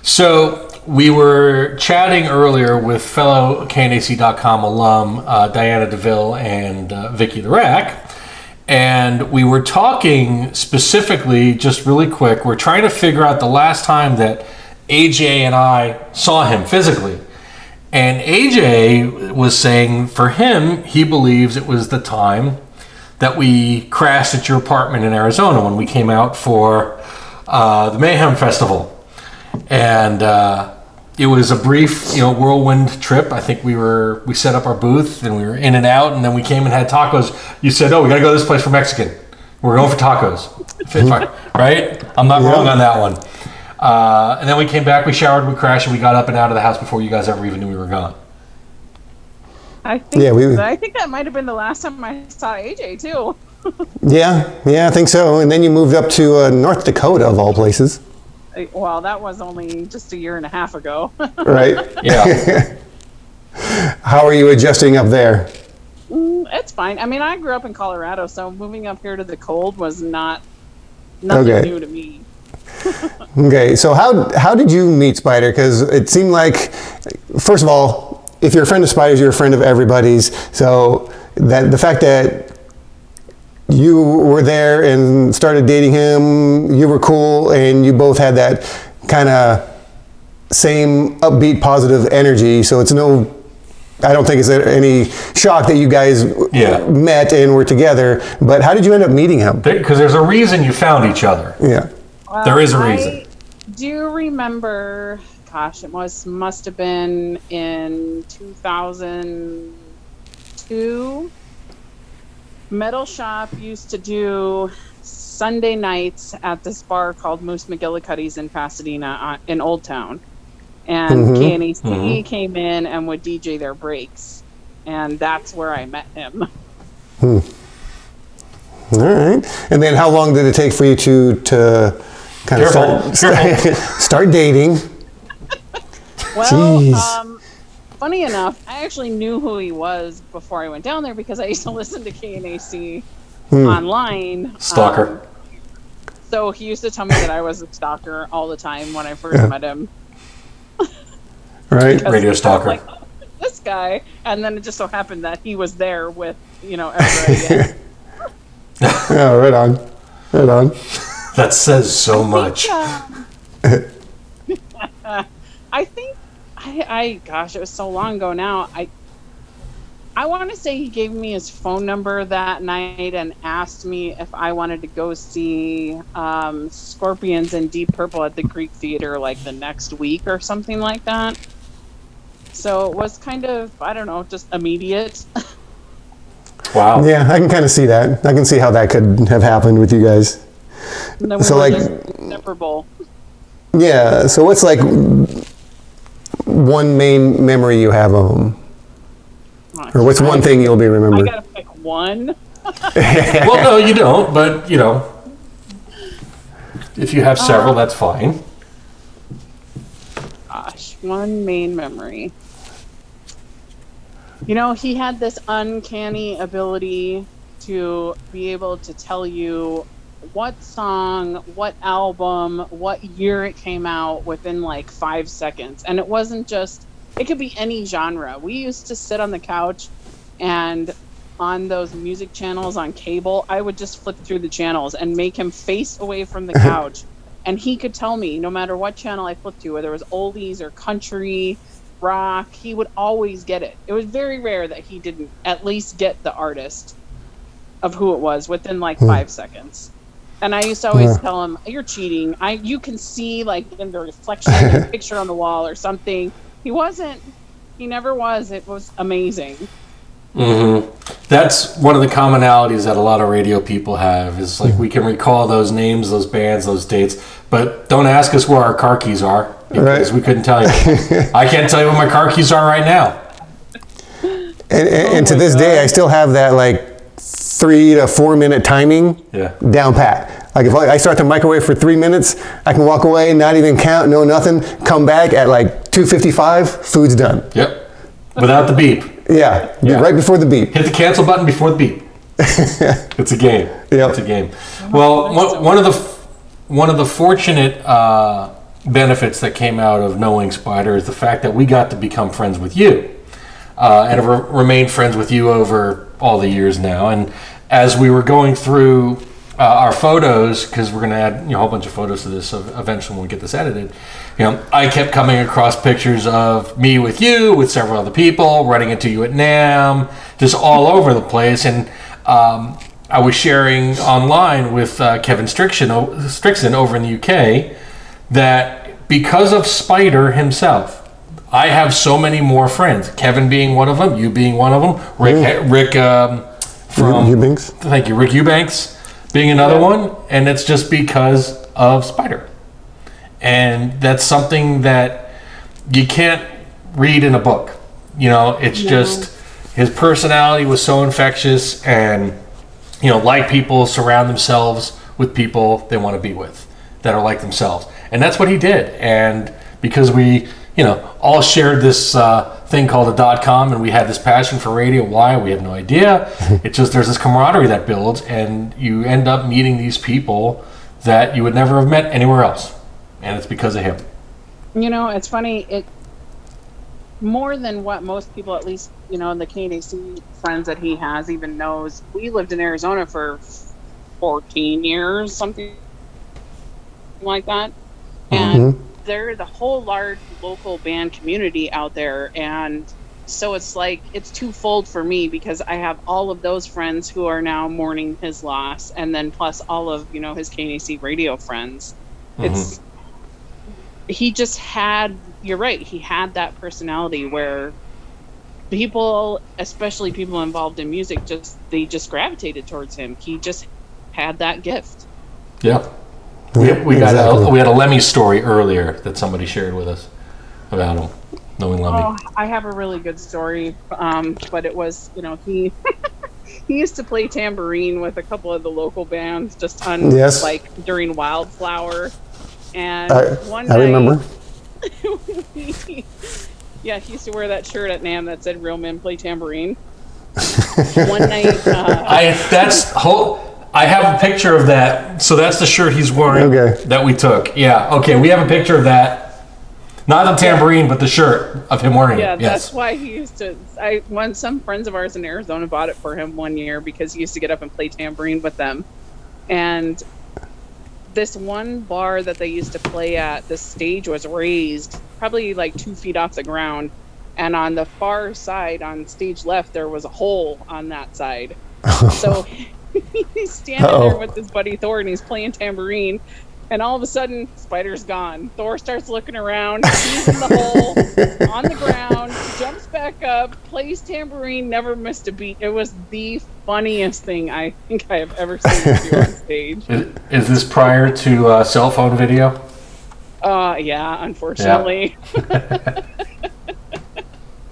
So we were chatting earlier with fellow KNAC.com alum Diana DeVille and Vicky the Rack. And we were talking specifically, just really quick, we're trying to figure out the last time that AJ and I saw him physically. And AJ was saying for him, he believes it was the time that we crashed at your apartment in Arizona when we came out for the Mayhem Festival. And it was a brief, whirlwind trip. I think we set up our booth and we were in and out, and then we came and had tacos. You said, "Oh, we got to go to this place for Mexican. We're going for tacos." Right? I'm not wrong on that one. And then we came back, we showered, we crashed, and we got up and out of the house before you guys ever even knew we were gone. I think that might have been the last time I saw AJ too. Yeah, I think so. And then you moved up to North Dakota, of all places. Well, that was only just a year and a half ago. Right? Yeah. How are you adjusting up there? It's fine. I mean, I grew up in Colorado, so moving up here to the cold was nothing new to me. Okay, so how did you meet Spyder? Because it seemed like, first of all, if you're a friend of Spyder's, you're a friend of everybody's. So that the fact that you were there and started dating him, you were cool, and you both had that kind of same upbeat, positive energy. So I don't think it's any shock that you guys met and were together. But how did you end up meeting him? Because there's a reason you found each other. Yeah. Well, there is a reason. Do you remember, gosh, it must have been in 2002. Metal Shop used to do Sunday nights at this bar called Moose McGillicuddy's in Pasadena in Old Town. And KNAC came in and would DJ their breaks. And that's where I met him. All right. And then how long did it take for you to kind of start dating? Well, funny enough, I actually knew who he was before I went down there because I used to listen to KNAC online. Stalker. So he used to tell me that I was a stalker all the time when I first met him. Right. Radio stalker. Like, oh, this guy. And then it just so happened that he was there with, everybody. Oh, right on. That says so much. I think, gosh, it was so long ago now. I want to say he gave me his phone number that night and asked me if I wanted to go see Scorpions and Deep Purple at the Greek Theater like the next week or something like that. So it was kind of, I don't know, just immediate. Wow. Yeah, I can kind of see that. I can see how that could have happened with you guys. And then we So, were like- just inseparable. Yeah, so what's like one main memory you have of him? Or what's one thing you'll be I remembered? gotta pick one. Well, no, you don't, but, you know, if you have several, that's fine. Gosh, one main memory. You know, he had this uncanny ability to be able to tell you what song, what album, what year it came out within like 5 seconds. And it wasn't just, it could be any genre. We used to sit on the couch and on those music channels on cable, I would just flip through the channels and make him face away from the couch. And he could tell me, no matter what channel I flipped to, whether it was oldies or country, rock, he would always get it. It was very rare that he didn't at least get the artist of who it was within like 5 seconds. And I used to always tell him, "You're cheating. You can see like in the reflection of a picture on the wall or something." He wasn't. He never was. It was amazing. Mm-hmm. That's one of the commonalities that a lot of radio people have is like we can recall those names, those bands, those dates, but don't ask us where our car keys are because we couldn't tell you. I can't tell you what my car keys are right now. And to this day, I still have that like 3 to 4 minute timing down pat. Like if I start the microwave for 3 minutes, I can walk away, not even count, no nothing, come back at like 2:55, food's done. Yep. Without the beep. Yeah, right before the beep. Hit the cancel button before the beep. It's a game. Yep. It's a game. Well, one of the fortunate benefits that came out of knowing Spyder is the fact that we got to become friends with you. And have remained friends with you over all the years now. And as we were going through our photos, because we're going to add a whole bunch of photos to this eventually when we get this edited, I kept coming across pictures of me with you, with several other people, running into you at NAMM, just all over the place. And I was sharing online with Kevin Strixon over in the UK that because of Spyder himself, I have so many more friends. Kevin being one of them, you being one of them, Rick from Eubanks. Thank you, Rick Eubanks being another one, and it's just because of Spyder. And that's something that you can't read in a book. It's just his personality was so infectious, and like people surround themselves with people they want to be with that are like themselves, and that's what he did. And because we all shared this thing called a .com, and we had this passion for radio. Why? We have no idea. It's just there's this camaraderie that builds, and you end up meeting these people that you would never have met anywhere else, and it's because of him. It's funny. It more than what most people, at least the KNAC friends that he has, even knows. We lived in Arizona for 14 years, something like that, and there's a whole large local band community out there, and so it's like it's twofold for me because I have all of those friends who are now mourning his loss, and then plus all of his KNAC radio friends. It's he just had, you're right, he had that personality where people, especially people involved in music, they just gravitated towards him. He just had that gift. Yeah. We had a Lemmy story earlier that somebody shared with us about him, knowing Lemmy. Oh, I have a really good story, but it was, he he used to play tambourine with a couple of the local bands just on like during Wildflower, and one night, I remember. he used to wear that shirt at NAMM that said "Real Men Play Tambourine." One night, I have a picture of that. So that's the shirt he's wearing that we took. Yeah. Okay. We have a picture of that. Not the tambourine, but the shirt of him wearing it. Yeah, Yes. that's why he used to. Some friends of ours in Arizona bought it for him one year because he used to get up and play tambourine with them. And this one bar that they used to play at, the stage was raised probably like 2 feet off the ground. And on the far side, on stage left, there was a hole on that side. So he's standing there with his buddy Thor, and he's playing tambourine. And all of a sudden, Spyder's gone. Thor starts looking around. He's in the hole, on the ground, jumps back up, plays tambourine, never missed a beat. It was the funniest thing I think I have ever seen you do on stage. Is this prior to cell phone video? Yeah, unfortunately. Yeah.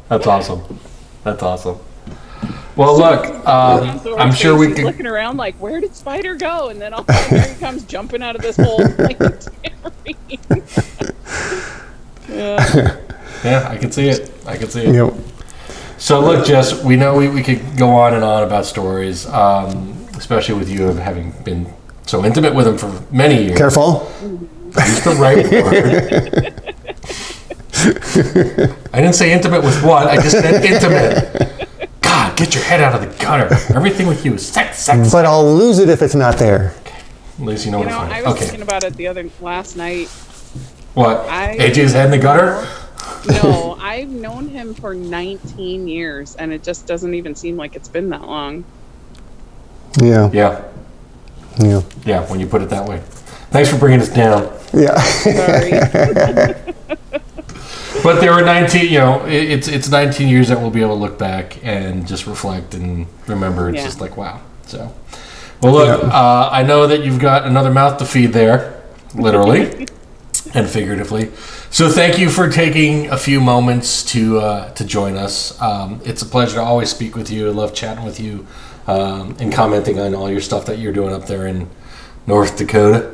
That's awesome. That's awesome. Well, look, I'm sure we can. Looking around like, where did Spyder go? And then all of a sudden, here he comes jumping out of this hole. Yeah, I can see it. I can see it. Yep. So, look, Jess, we know we could go on and on about stories, especially with you having been so intimate with him for many years. Careful. Use the right word. I didn't say intimate with what, I just said intimate. God, get your head out of the gutter. Everything with you is sex. But I'll lose it if it's not there. At least you know where to find it. I was thinking about it last night. What? AJ's head in the gutter? No, I've known him for 19 years, and it just doesn't even seem like it's been that long. Yeah. Yeah. Yeah. Yeah, when you put it that way. Thanks for bringing us down. Yeah. Sorry. But there were 19, it's 19 years that we'll be able to look back and just reflect and remember. It's just like, wow. So, well, look, I know that you've got another mouth to feed there, literally and figuratively. So thank you for taking a few moments to join us. It's a pleasure to always speak with you. I love chatting with you and commenting on all your stuff that you're doing up there in North Dakota.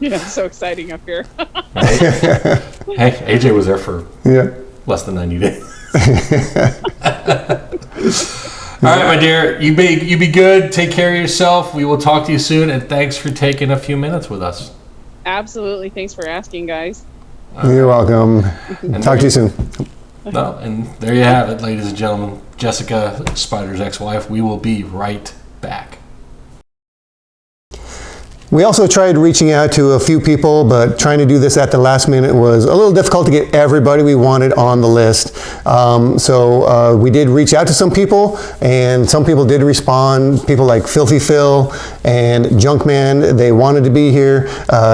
Yeah, it's so exciting up here. Right? Hey, AJ was there for less than 90 days. All right, my dear, you be good. Take care of yourself. We will talk to you soon, and thanks for taking a few minutes with us. Absolutely. Thanks for asking, guys. You're welcome. Talk to you soon. No, and there you have it, ladies and gentlemen. Jessica, Spyder's ex-wife. We will be right back. We also tried reaching out to a few people, but trying to do this at the last minute was a little difficult to get everybody we wanted on the list. So we did reach out to some people, and some people did respond. People like Filthy Phil and Junkman, they wanted to be here.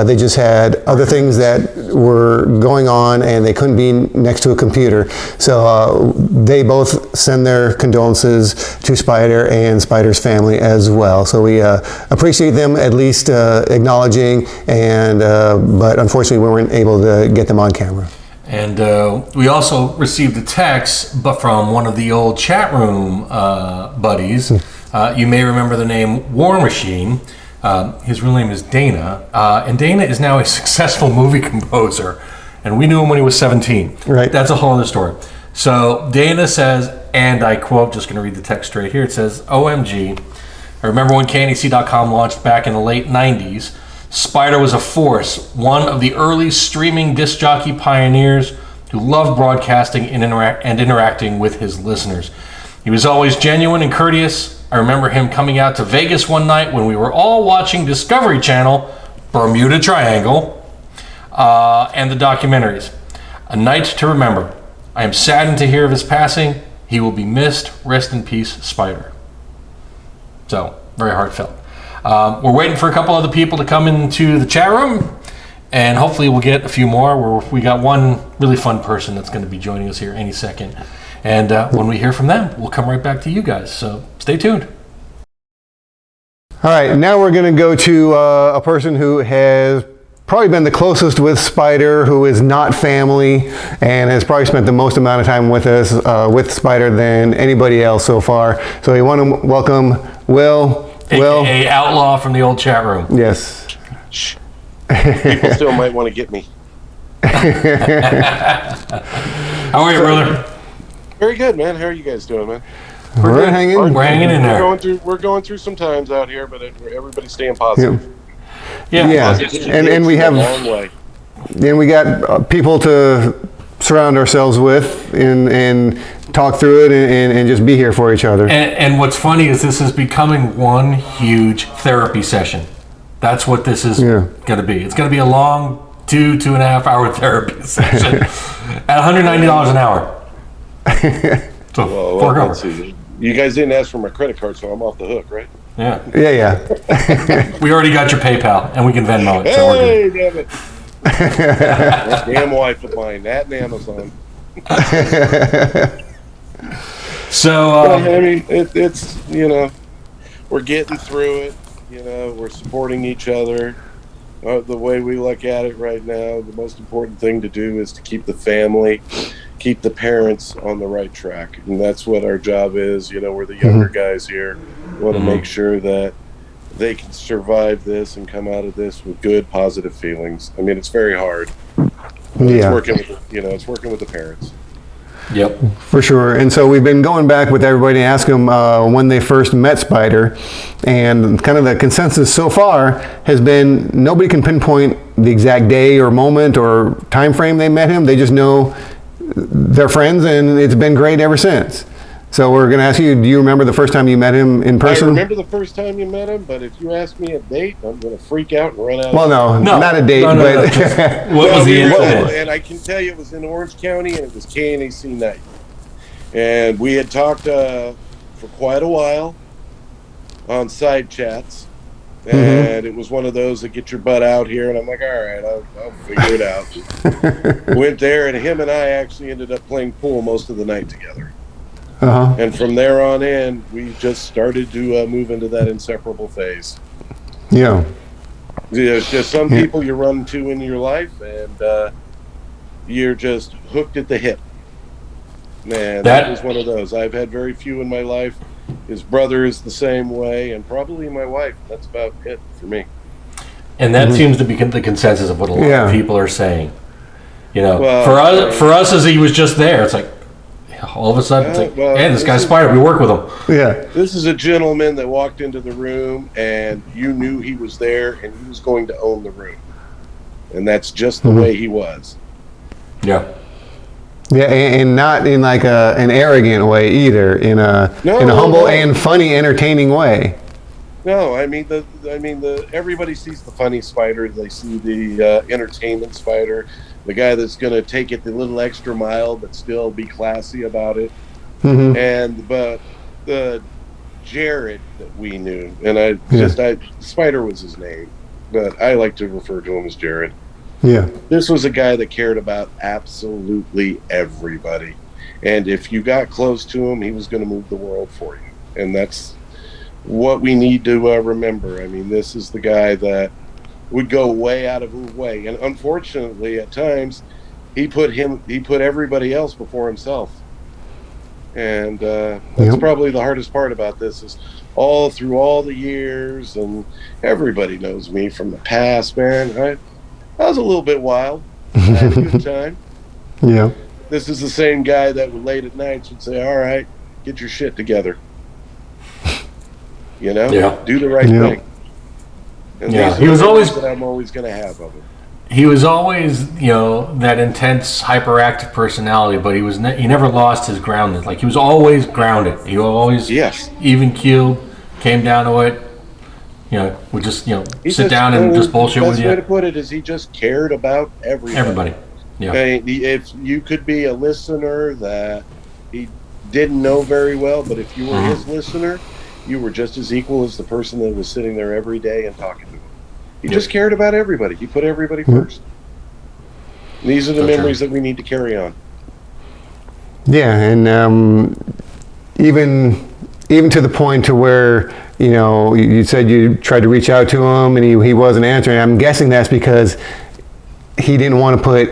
They just had other things that were going on, and they couldn't be next to a computer. So they both send their condolences to Spyder and Spyder's family as well. So we appreciate them at least acknowledging, and but unfortunately we weren't able to get them on camera. And we also received a text but from one of the old chat room buddies. You may remember the name War Machine. His real name is Dana, and Dana is now a successful movie composer, and we knew him when he was 17. Right. That's a whole other story. So Dana says, and I quote, just going to read the text straight here, it says, OMG, I remember when KNAC.com launched back in the late 90s. Spyder was a force, one of the early streaming disc jockey pioneers who loved broadcasting and interacting with his listeners. He was always genuine and courteous. I remember him coming out to Vegas one night when we were all watching Discovery Channel, Bermuda Triangle, and the documentaries. A night to remember. I am saddened to hear of his passing. He will be missed. Rest in peace, Spyder. So, very heartfelt. We're waiting for a couple other people to come into the chat room, and hopefully we'll get a few more. We got one really fun person that's going to be joining us here any second. And when we hear from them, we'll come right back to you guys. So stay tuned. All right, now we're going to go to a person who has probably been the closest with Spyder, who is not family, and has probably spent the most amount of time with us, with Spyder, than anybody else so far. So we want to welcome Will. AKA Outlaw from the old chat room. Yes. People still might want to get me. How are you, brother? Very good, man. How are you guys doing, man? We're hanging in there. We're going through some times out here, but everybody's staying positive. Yeah. And we have, long way. and we got people to surround ourselves with and talk through it and just be here for each other. And what's funny is this is becoming one huge therapy session. That's what this is going to be. It's going to be a long 2.5 hour therapy session at $190 an hour. So, Well, fork over. let's see. You guys didn't ask for my credit card, so I'm off the hook, right? Yeah. Yeah. We already got your PayPal, and we can Venmo it, so we're Hey, good. damn it. That damn wife of mine, that and Amazon. So, I mean, it's, we're getting through it. We're supporting each other. The way we look at it right now, the most important thing to do is to keep the family, keep the parents on the right track. And that's what our job is. We're the younger guys here. We want to make sure that they can survive this and come out of this with good, positive feelings. I mean, it's very hard. It's working with the parents. Yep. For sure. And so we've been going back with everybody to ask them when they first met Spyder, and kind of the consensus so far has been nobody can pinpoint the exact day or moment or time frame they met him. They just know they're friends, and it's been great ever since. So we're going to ask you, do you remember the first time you met him in person? I remember the first time you met him, but if you ask me a date, I'm going to freak out and run out. Well, no, not a date, but what was the incident? And I can tell you it was in Orange County, and it was KNAC night. And we had talked for quite a while on side chats. And it was one of those that get your butt out here. And I'm like, all right, I'll figure it out. Went there, and him and I actually ended up playing pool most of the night together. And from there on in, we just started to move into that inseparable phase. Yeah. There's just some people you run into in your life, and you're just hooked at the hip. Man, that was one of those. I've had very few in my life. His brother is the same way, and probably my wife. That's about it for me. And that seems to be the consensus of what a lot of people are saying. Well, for us, as he was just there, it's like, all of a sudden, it's like, hey, this guy's Spyder. We work with him. Yeah. This is a gentleman that walked into the room, and you knew he was there, and he was going to own the room. And that's just the way he was. Yeah. Yeah, and not in like an arrogant way either. In a humble and funny, entertaining way. No, I mean everybody sees the funny Spyder. They see the entertainment Spyder. The guy that's going to take it the little extra mile, but still be classy about it. But the Jarrod that we knew, and Spyder was his name, but I like to refer to him as Jarrod. Yeah. This was a guy that cared about absolutely everybody. And if you got close to him, he was going to move the world for you. And that's what we need to remember. I mean, this is the guy that would go way out of his way, and unfortunately at times he put everybody else before himself, and that's probably the hardest part about this is all through all the years, and everybody knows me from the past, man. I was a little bit wild. I had a good time. Yeah. This is the same guy that would late at nights would say, all right, get your shit together, do the right thing. And he was always that I'm always going to have of him. He was always, that intense, hyperactive personality, but he never lost his groundedness. Like, he was always grounded. He always even keeled, came down to it. Would just sit down and just bullshit with you. The best way to put it is he just cared about everybody. Yeah. If you could be a listener that he didn't know very well, but if you were his listener, you were just as equal as the person that was sitting there every day and talking to him. He just cared about everybody. He put everybody first. And these are the memories that we need to carry on. Yeah, and even to the point to where, you said you tried to reach out to him and he wasn't answering. I'm guessing that's because he didn't want to put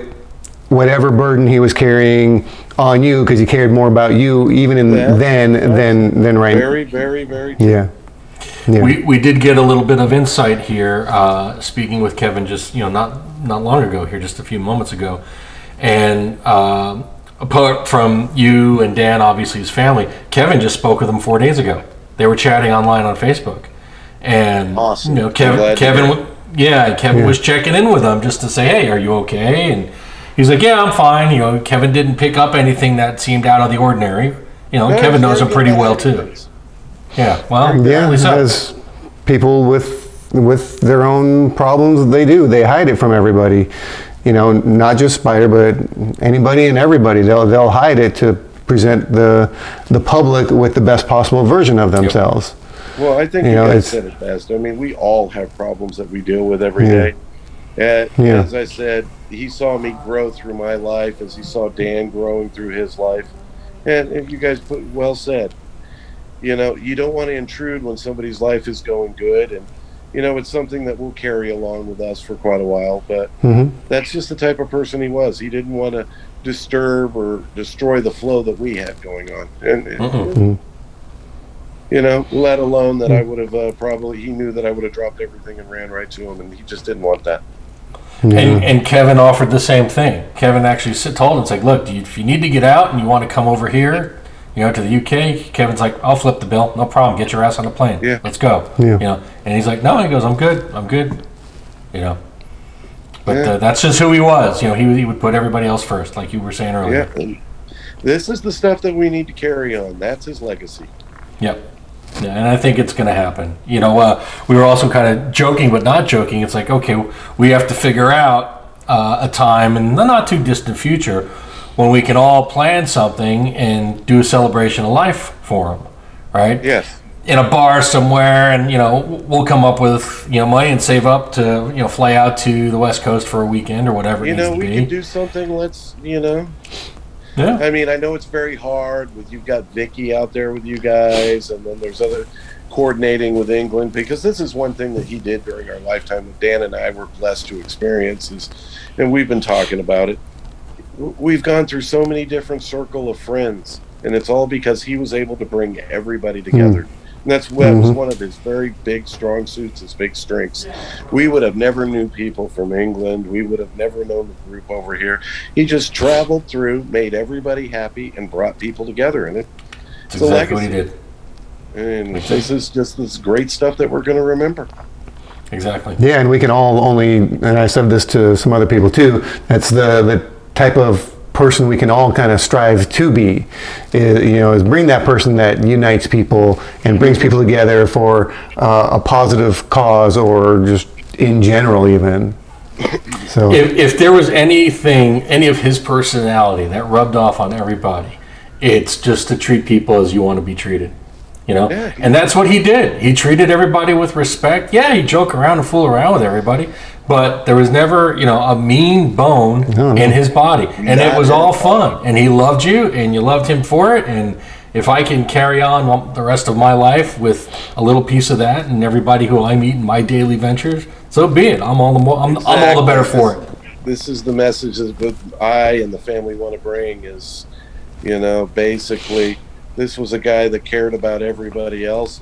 whatever burden he was carrying on you, because he cared more about you even then than right now. Very, very, very true. Yeah. We did get a little bit of insight here, speaking with Kevin just not long ago here, just a few moments ago, and apart from you and Dan, obviously his family, Kevin just spoke with him 4 days ago. They were chatting online on Facebook, and awesome. Kevin was checking in with them just to say, hey, are you okay? And he's like, yeah, I'm fine. Kevin didn't pick up anything that seemed out of the ordinary. Kevin knows him pretty well too. Yeah, well, as people with their own problems, they hide it from everybody. Not just Spyder, but anybody and everybody. They'll hide it to present the public with the best possible version of themselves. Well, I think you guys said it best. I mean, we all have problems that we deal with every day. As I said, he saw me grow through my life as he saw Dan growing through his life. And you guys well said, you don't want to intrude when somebody's life is going good. And, it's something that we'll carry along with us for quite a while. But that's just the type of person he was. He didn't want to disturb or destroy the flow that we had going on. And let alone that I would have he knew that I would have dropped everything and ran right to him. And he just didn't want that. And Kevin offered the same thing. Kevin actually told him, it's like, look, if you need to get out and you want to come over here, to the UK, Kevin's like, I'll flip the bill, no problem. Get your ass on the plane. Yeah. Let's go. Yeah. And he's like, no, he goes, I'm good. But that's just who he was. He would put everybody else first, like you were saying earlier. Yeah. And this is the stuff that we need to carry on. That's his legacy. Yep. Yeah, and I think it's going to happen. We were also kind of joking, but not joking. It's like, okay, we have to figure out a time in the not too distant future when we can all plan something and do a celebration of life for him, right? Yes. In a bar somewhere, and we'll come up with money and save up to fly out to the West Coast for a weekend or whatever. It needs to be. We can do something. Let's Yeah. I mean, I know it's very hard. You've got Vicky out there with you guys, and then there's other coordinating with England, because this is one thing that he did during our lifetime that Dan and I were blessed to experience, and we've been talking about it. We've gone through so many different circle of friends, and it's all because he was able to bring everybody together. And that was one of his very big strong suits, his big strengths. We would have never knew people from England. We would have never known the group over here. He just traveled through, made everybody happy, and brought people together. And it's exactly a legacy. What he did. And this is just this great stuff that we're going to remember. Exactly. Yeah, and we can all and I said this to some other people too, that's the type of person we can all kind of strive to be, is bring that person that unites people and brings people together for a positive cause, or just in general even. So if there was any of his personality that rubbed off on everybody, it's just to treat people as you want to be treated. And that's what he did. He treated everybody with respect. Yeah, he'd joke around and fool around with everybody, but there was never, a mean bone in his body. And it was all fun. And he loved you, and you loved him for it. And if I can carry on the rest of my life with a little piece of that, and everybody who I meet in my daily ventures, so be it. I'm all the better for it. This is the message that I and the family want to bring is, basically, this was a guy that cared about everybody else,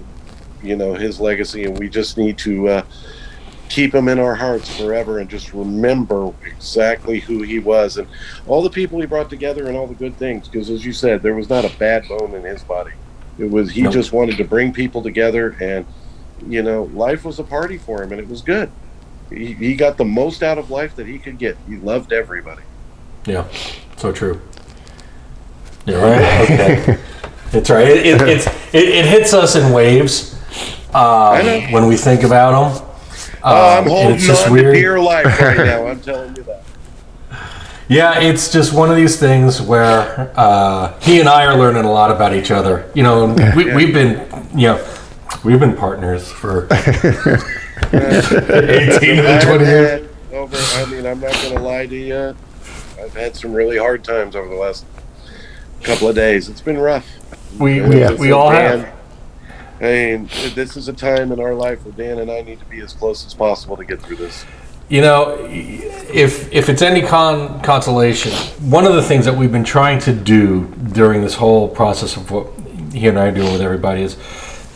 his legacy, and we just need to keep him in our hearts forever and just remember exactly who he was and all the people he brought together and all the good things, because as you said, there was not a bad bone in his body. He just wanted to bring people together, and life was a party for him, and it was good. He got the most out of life that he could get. He loved everybody. Yeah, so true. You're right. Okay. It's right. It hits us in waves when we think about them. I'm holding on to dear life right now. I'm telling you that. Yeah, it's just one of these things where he and I are learning a lot about each other. We've been partners for 18 to 20 years. I'm not going to lie to you. I've had some really hard times over the last couple of days. It's been rough. We all have. I mean, this is a time in our life where Dan and I need to be as close as possible to get through this. If it's any consolation, one of the things that we've been trying to do during this whole process of what he and I are doing with everybody is,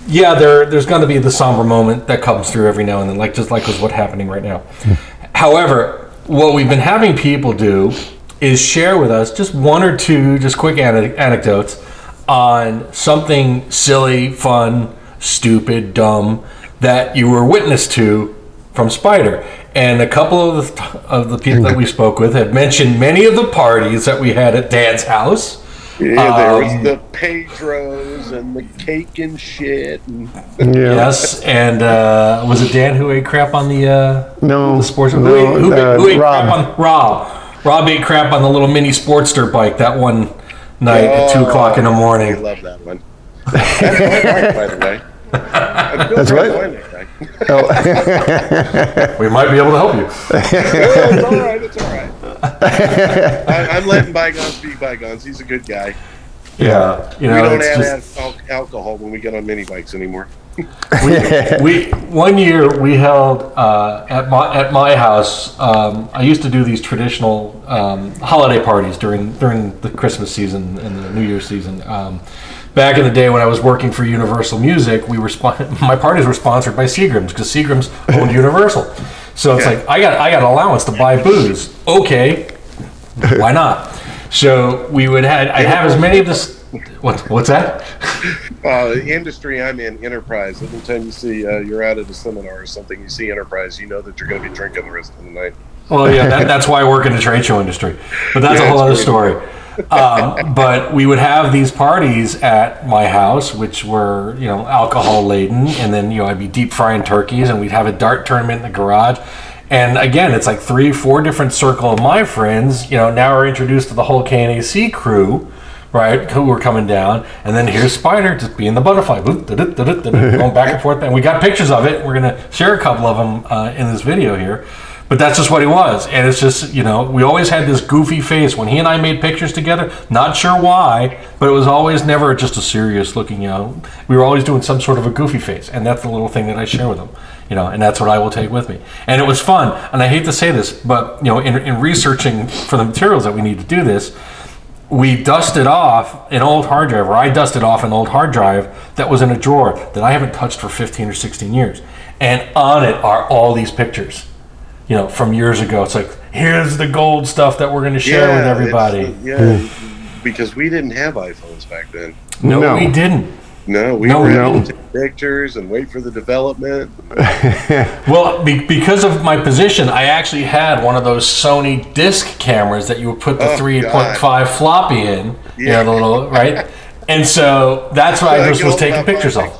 there's going to be the somber moment that comes through every now and then, just like what's happening right now. However, what we've been having people do is share with us just one or two just quick anecdotes on something silly, fun, stupid, dumb that you were witness to from Spyder. And a couple of the people that we spoke with had mentioned many of the parties that we had at Dad's house. Yeah, there was the Pedros and the cake and shit. Yes, and was it Dan who ate crap on the sports? No, who ate Rob. crap on Rob? Rob ate crap on the little mini Sportster bike. That one night at 2 o'clock in the I morning. love that one. That's my wife, by the way. That's right. Oh. We might be able to help you. It's all right. It's all right. I'm letting bygones be bygones. He's a good guy. Yeah, we don't add alcohol when we get on mini bikes anymore. we one year we held at my house. I used to do these traditional holiday parties during the Christmas season and the New Year's season. Back in the day when I was working for Universal Music, my parties were sponsored by Seagram's because Seagram's owned Universal. So it's like I got an allowance to buy booze. Okay, why not? So I'd have as many of this. What's that? The industry I'm in, Enterprise. Every time you see you're out at a seminar or something, you see Enterprise, you know that you're going to be drinking the rest of the night. Well, yeah, that's why I work in the trade show industry. But that's a whole other story. But we would have these parties at my house, which were, alcohol laden, and then, I'd be deep frying turkeys, and we'd have a dart tournament in the garage. And again, it's like 3-4 different circle of my friends, now we're introduced to the whole KNAC crew, right, who were coming down. And then here's Spyder just being the butterfly, going back and forth. And we got pictures of it. We're going to share a couple of them in this video here. But that's just what he was. And it's just, we always had this goofy face. When he and I made pictures together, not sure why, but it was always never just a serious looking, we were always doing some sort of a goofy face. And that's the little thing that I share with him, and that's what I will take with me. And it was fun. And I hate to say this, but, in researching for the materials that we need to do this, we dusted off an old hard drive, or I dusted off an old hard drive that was in a drawer that I haven't touched for 15 or 16 years. And on it are all these pictures. From years ago. It's like, here's the gold stuff that we're going to share with everybody. Because we didn't have iPhones back then. No, we didn't. No, we were able to take pictures and wait for the development. Well, because of my position, I actually had one of those Sony disc cameras that you would put the 3.5 floppy in. The little, right? And so that's what I was taking pictures of.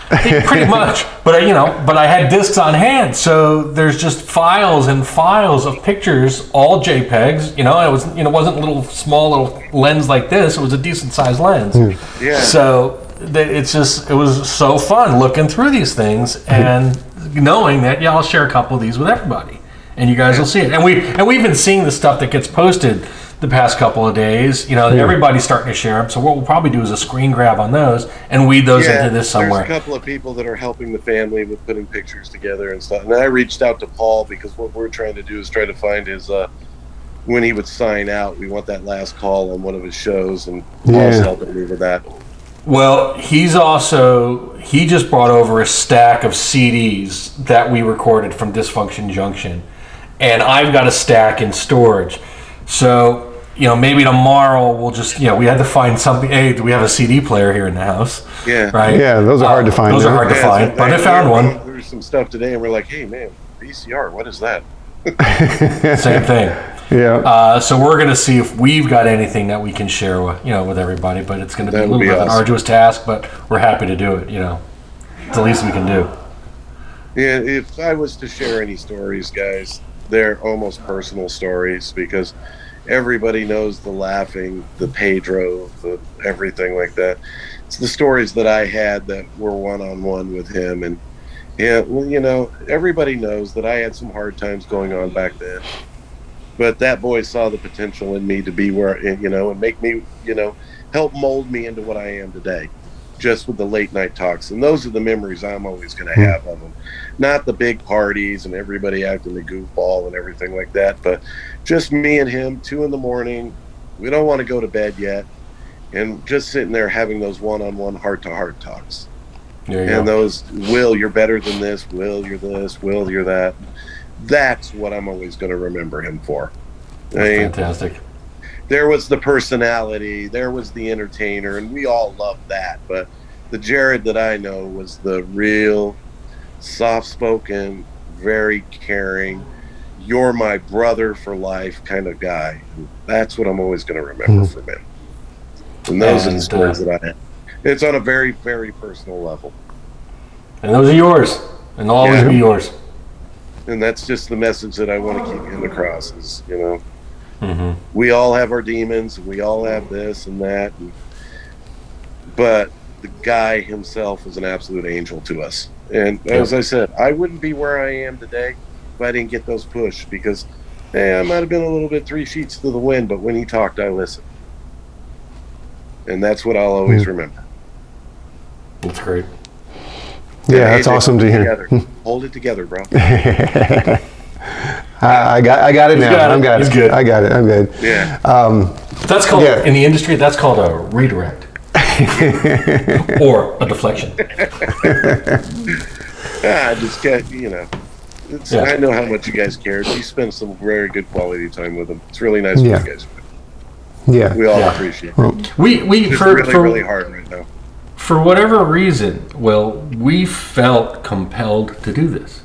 Pretty much, but I had discs on hand, so there's just files and files of pictures, all JPEGs. It wasn't small little lens like this. It was a decent sized lens. Yeah. So it was so fun looking through these things and knowing that I'll share a couple of these with everybody, and you guys will see it. And we've been seeing the stuff that gets posted the past couple of days. Everybody's starting to share them. So what we'll probably do is a screen grab on those and weed those into this somewhere. There's a couple of people that are helping the family with putting pictures together and stuff. And I reached out to Paul because what we're trying to do is try to find his, when he would sign out, we want that last call on one of his shows, and Paul's helping me with that. Well, he just brought over a stack of CDs that we recorded from Dysfunction Junction. And I've got a stack in storage. So, maybe tomorrow we'll just, we had to find something. Hey, do we have a CD player here in the house? Yeah. Right? Yeah, those are hard to find. Those are hard to find, but I found one. There's some stuff today, and we're like, hey, man, VCR, what is that? Same thing. Yeah. So we're going to see if we've got anything that we can share with, with everybody, but it's going to be a little bit of an arduous task, but we're happy to do it, It's the least we can do. Yeah, if I was to share any stories, guys, they're almost personal stories because everybody knows the laughing, the Pedro, the everything like that. It's the stories that I had that were one-on-one with him. And, everybody knows that I had some hard times going on back then. But that boy saw the potential in me to be where, and make me, help mold me into what I am today, just with the late night talks. And those are the memories I'm always going to have of them. Not the big parties and everybody acting the goofball and everything like that, but just me and him, 2 a.m. We don't want to go to bed yet. And just sitting there having those one-on-one heart-to-heart talks. And those, Will, you're better than this. Will, you're this. Will, you're that. That's what I'm always going to remember him for. Fantastic. There was the personality, there was the entertainer, and we all loved that. But the Jarrod that I know was the real soft-spoken, very caring, you're my brother for life kind of guy. That's what I'm always going to remember from him. And those are the stories that I have. It's on a very, very personal level. And those are yours. And they'll always be yours. And that's just the message that I want to keep getting across is, We all have our demons, and we all have this and that, but the guy himself was an absolute angel to us. And as I said, I wouldn't be where I am today if I didn't get those push, because I might have been a little bit 3 sheets to the wind, but when he talked, I listened. And that's what I'll always remember. That's great. Yeah, that's awesome to hear. Hold it together, bro. I got it now. I'm good. I got it. I'm good. Yeah. That's called, in the industry, that's called a redirect. Or a deflection. I just got, I know how much you guys care. You spend some very good quality time with them. It's really nice for you guys. Yeah. We all appreciate it. We it's really hard right now. For whatever reason, we felt compelled to do this.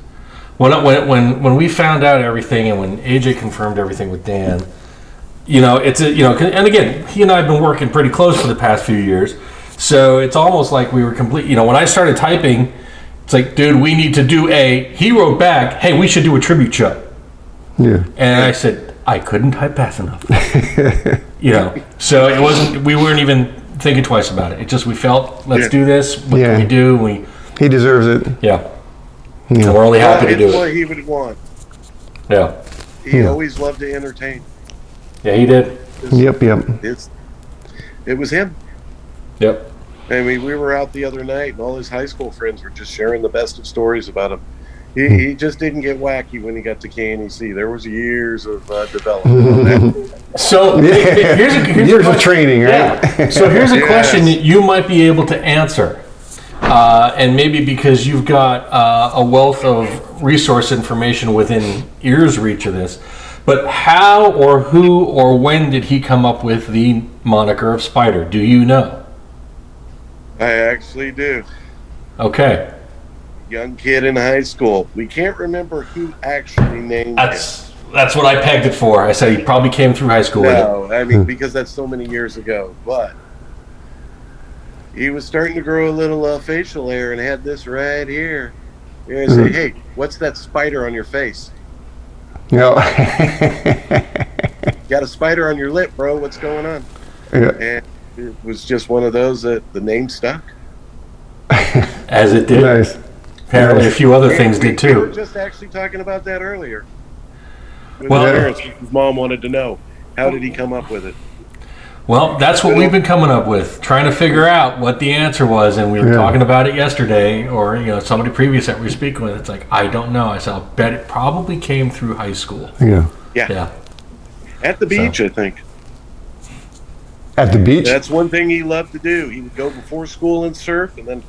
When we found out everything, and when AJ confirmed everything with Dan, and again, he and I have been working pretty close for the past few years, so it's almost like we were complete. When I started typing, it's like, dude, we need to do he wrote back, hey, we should do a tribute show. Yeah. And I said, I couldn't type fast enough. So it wasn't, we weren't even thinking twice about it. It just, we felt, let's do this. What can we do? He deserves it. Yeah. And we're only happy to do It's what it. he would want. Yeah. He always loved to entertain. Yeah, he did. Yep. It was him. Yep. I mean, we were out the other night, and all his high school friends were just sharing the best of stories about him. He just didn't get wacky when he got to KNEC. There was years of development on that. So here's a training, right? Yeah. So here's a question that you might be able to answer, and maybe because you've got a wealth of resource information within ear's reach of this. But how or who or when did he come up with the moniker of Spyder? Do you know? I actually do. Okay. Young kid in high school. We can't remember who actually named him. That's what I pegged it for. I said he probably came through high school with it. No, I mean, because that's so many years ago. But he was starting to grow a little facial hair and had this right here. And I say, hey, what's that spider on your face? No. Got a spider on your lip, bro. What's going on? Yeah. And it was just one of those that the name stuck. As it did. Nice. Apparently a few other things did too. We were just actually talking about that earlier. With Well, his parents, his mom wanted to know, how did he come up with it? Well, that's what we've been coming up with, trying to figure out what the answer was, and we were talking about it yesterday, or somebody previous that we were speaking with. It's like, I don't know. I said, I'll bet it probably came through high school. Yeah. At the beach, I think. At the beach? That's one thing he loved to do. He would go before school and surf, and then,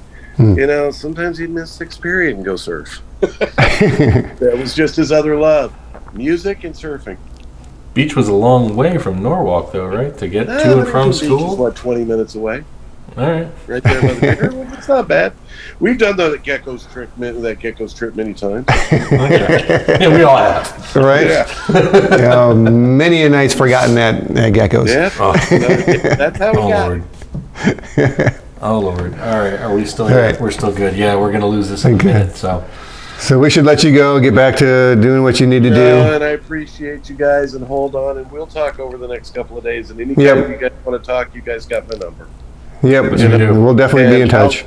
sometimes he'd miss 6th period and go surf. That was just his other love, music and surfing. Beach was a long way from Norwalk, though, right? To get to and from school? Beach is, what, 20 minutes away? All right. Right there by the pier. Well, it's not bad. We've done that Gecko's trip many times. Yeah, we all have. Right? Yeah. Many a night's forgotten that Geckos. Yeah. That's how we got it. Oh, Lord. All right. Are we still here? Right. We're still good. Yeah, we're going to lose this in a minute, So we should let you go, get back to doing what you need to do. And I appreciate you guys, and hold on, and we'll talk over the next couple of days. And anytime you guys want to talk, you guys got my number. Yep, we'll definitely be in touch.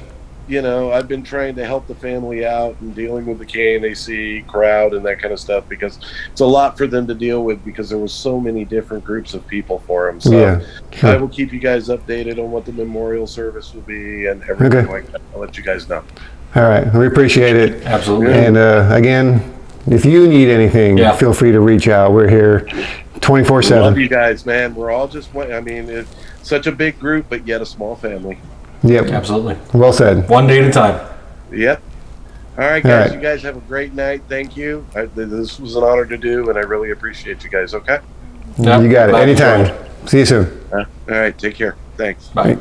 I've been trying to help the family out and dealing with the KNAC crowd and that kind of stuff, because it's a lot for them to deal with, because there was so many different groups of people for them. So I will keep you guys updated on what the memorial service will be and everything like that. I'll let you guys know. All right, we appreciate it. Absolutely. And again, if you need anything, feel free to reach out. We're here 24/7. Love you guys, man. We're all just, it's such a big group, but yet a small family. Yep. Absolutely. Well said. One day at a time. Yep. All right, guys. You guys have a great night. Thank you. This was an honor to do, and I really appreciate you guys. Okay? You got it. Anytime. See you soon. All right. Take care. Thanks. Bye.